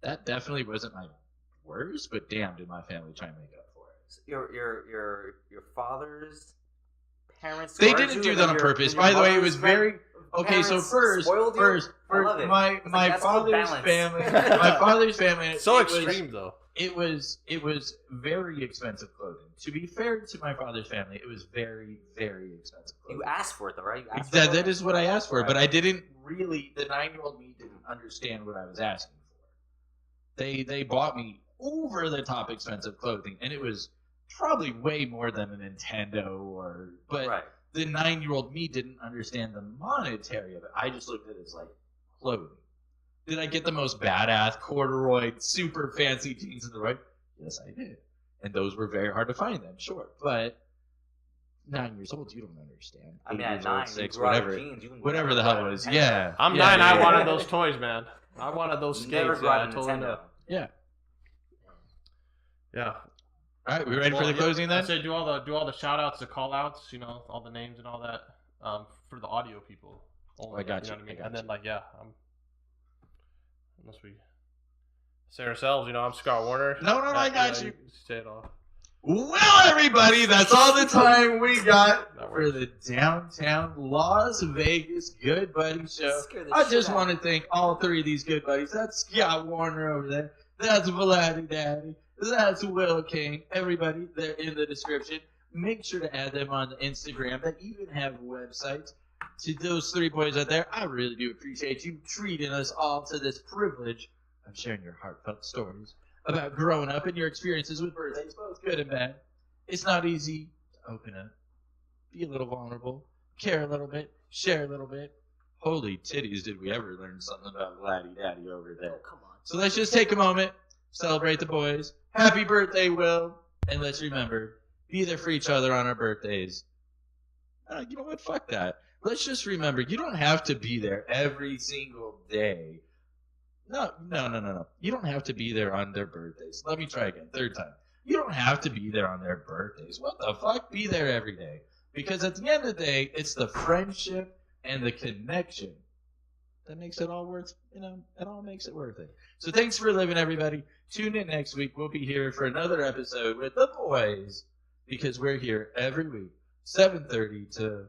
that definitely wasn't my worst, but damn, did my family try and make up for it. So your father's parents. They didn't do that on purpose. By the way, it was very okay. So first, my father's family. My father's family. So extreme though. It was very expensive clothing. To be fair to my father's family, it was very, very expensive clothing. You asked for it though, right? You asked That, for that it? is what I asked for, Right. but I didn't really. The 9-year-old me didn't understand what I was asking for. They bought me over the top expensive clothing, and it was probably way more than a Nintendo but Right. the 9-year-old me didn't understand the monetary of it. I just looked at it as like clothing. Did I get the most badass corduroy, super fancy jeans in the world? Yes, I did. And those were very hard to find then, sure. But 9 years old, you don't understand. I mean, 8 at years old, 9, 6, you grew out of whatever. jeans, you can Whatever never the grow hell out it of was. Nintendo. Yeah. I'm yeah, 9. yeah, I yeah. wanted those toys, man. I wanted those You skates. never Yeah, grew out I of totally Nintendo. know. Yeah. Yeah. All right, we ready for the closing then? I say do all the shout outs, the call outs, all the names and all that. For the audio people. Only, I got you. you. Know what I mean? I got And then you. unless we say ourselves, I'm Scott Warner. No, I got you. Say it all. Well, everybody, that's all the time we got That for works. the Downtown Las Vegas Good Buddy Show. Scare the I shit just out want of to thank all 3 of these good buddies. That's Scott Warner over there. That's Vlad Daddy. That's Will Cain. Everybody, they're in the description. Make sure to add them on the Instagram. They even have websites. To those 3 boys out there, I really do appreciate you treating us all to this privilege of sharing your heartfelt stories about growing up and your experiences with birthdays, both good and bad. It's not easy to open up, be a little vulnerable, care a little bit, share a little bit. Holy titties, did we ever learn something about Vladdy Daddy over Oh, there. come on. So let's just take a moment, celebrate the boys. Happy birthday, Will. And let's remember, be there for each other on our birthdays. You know what? Fuck that. Let's just remember, you don't have to be there every single day. No. You don't have to be there on their birthdays. Let me try again. 3rd time. You don't have to be there on their birthdays. What the fuck? Be there every day. Because at the end of the day, it's the friendship and the connection that makes it all worth, it all makes it worth it. So thanks for living, everybody. Tune in next week. We'll be here for another episode with the boys. Because we're here every week, 7:30 to,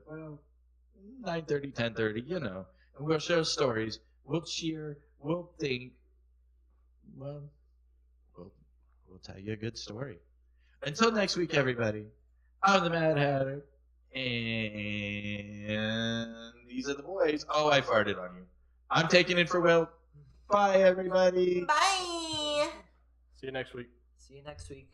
9:30, 10:30, And we'll share stories. We'll cheer. We'll think. Well, we'll tell you a good story. Until next week, everybody. I'm the Mad Hatter. And these are the boys. Oh, I farted on you. I'm taking it for Will. Bye, everybody. Bye. See you next week. See you next week.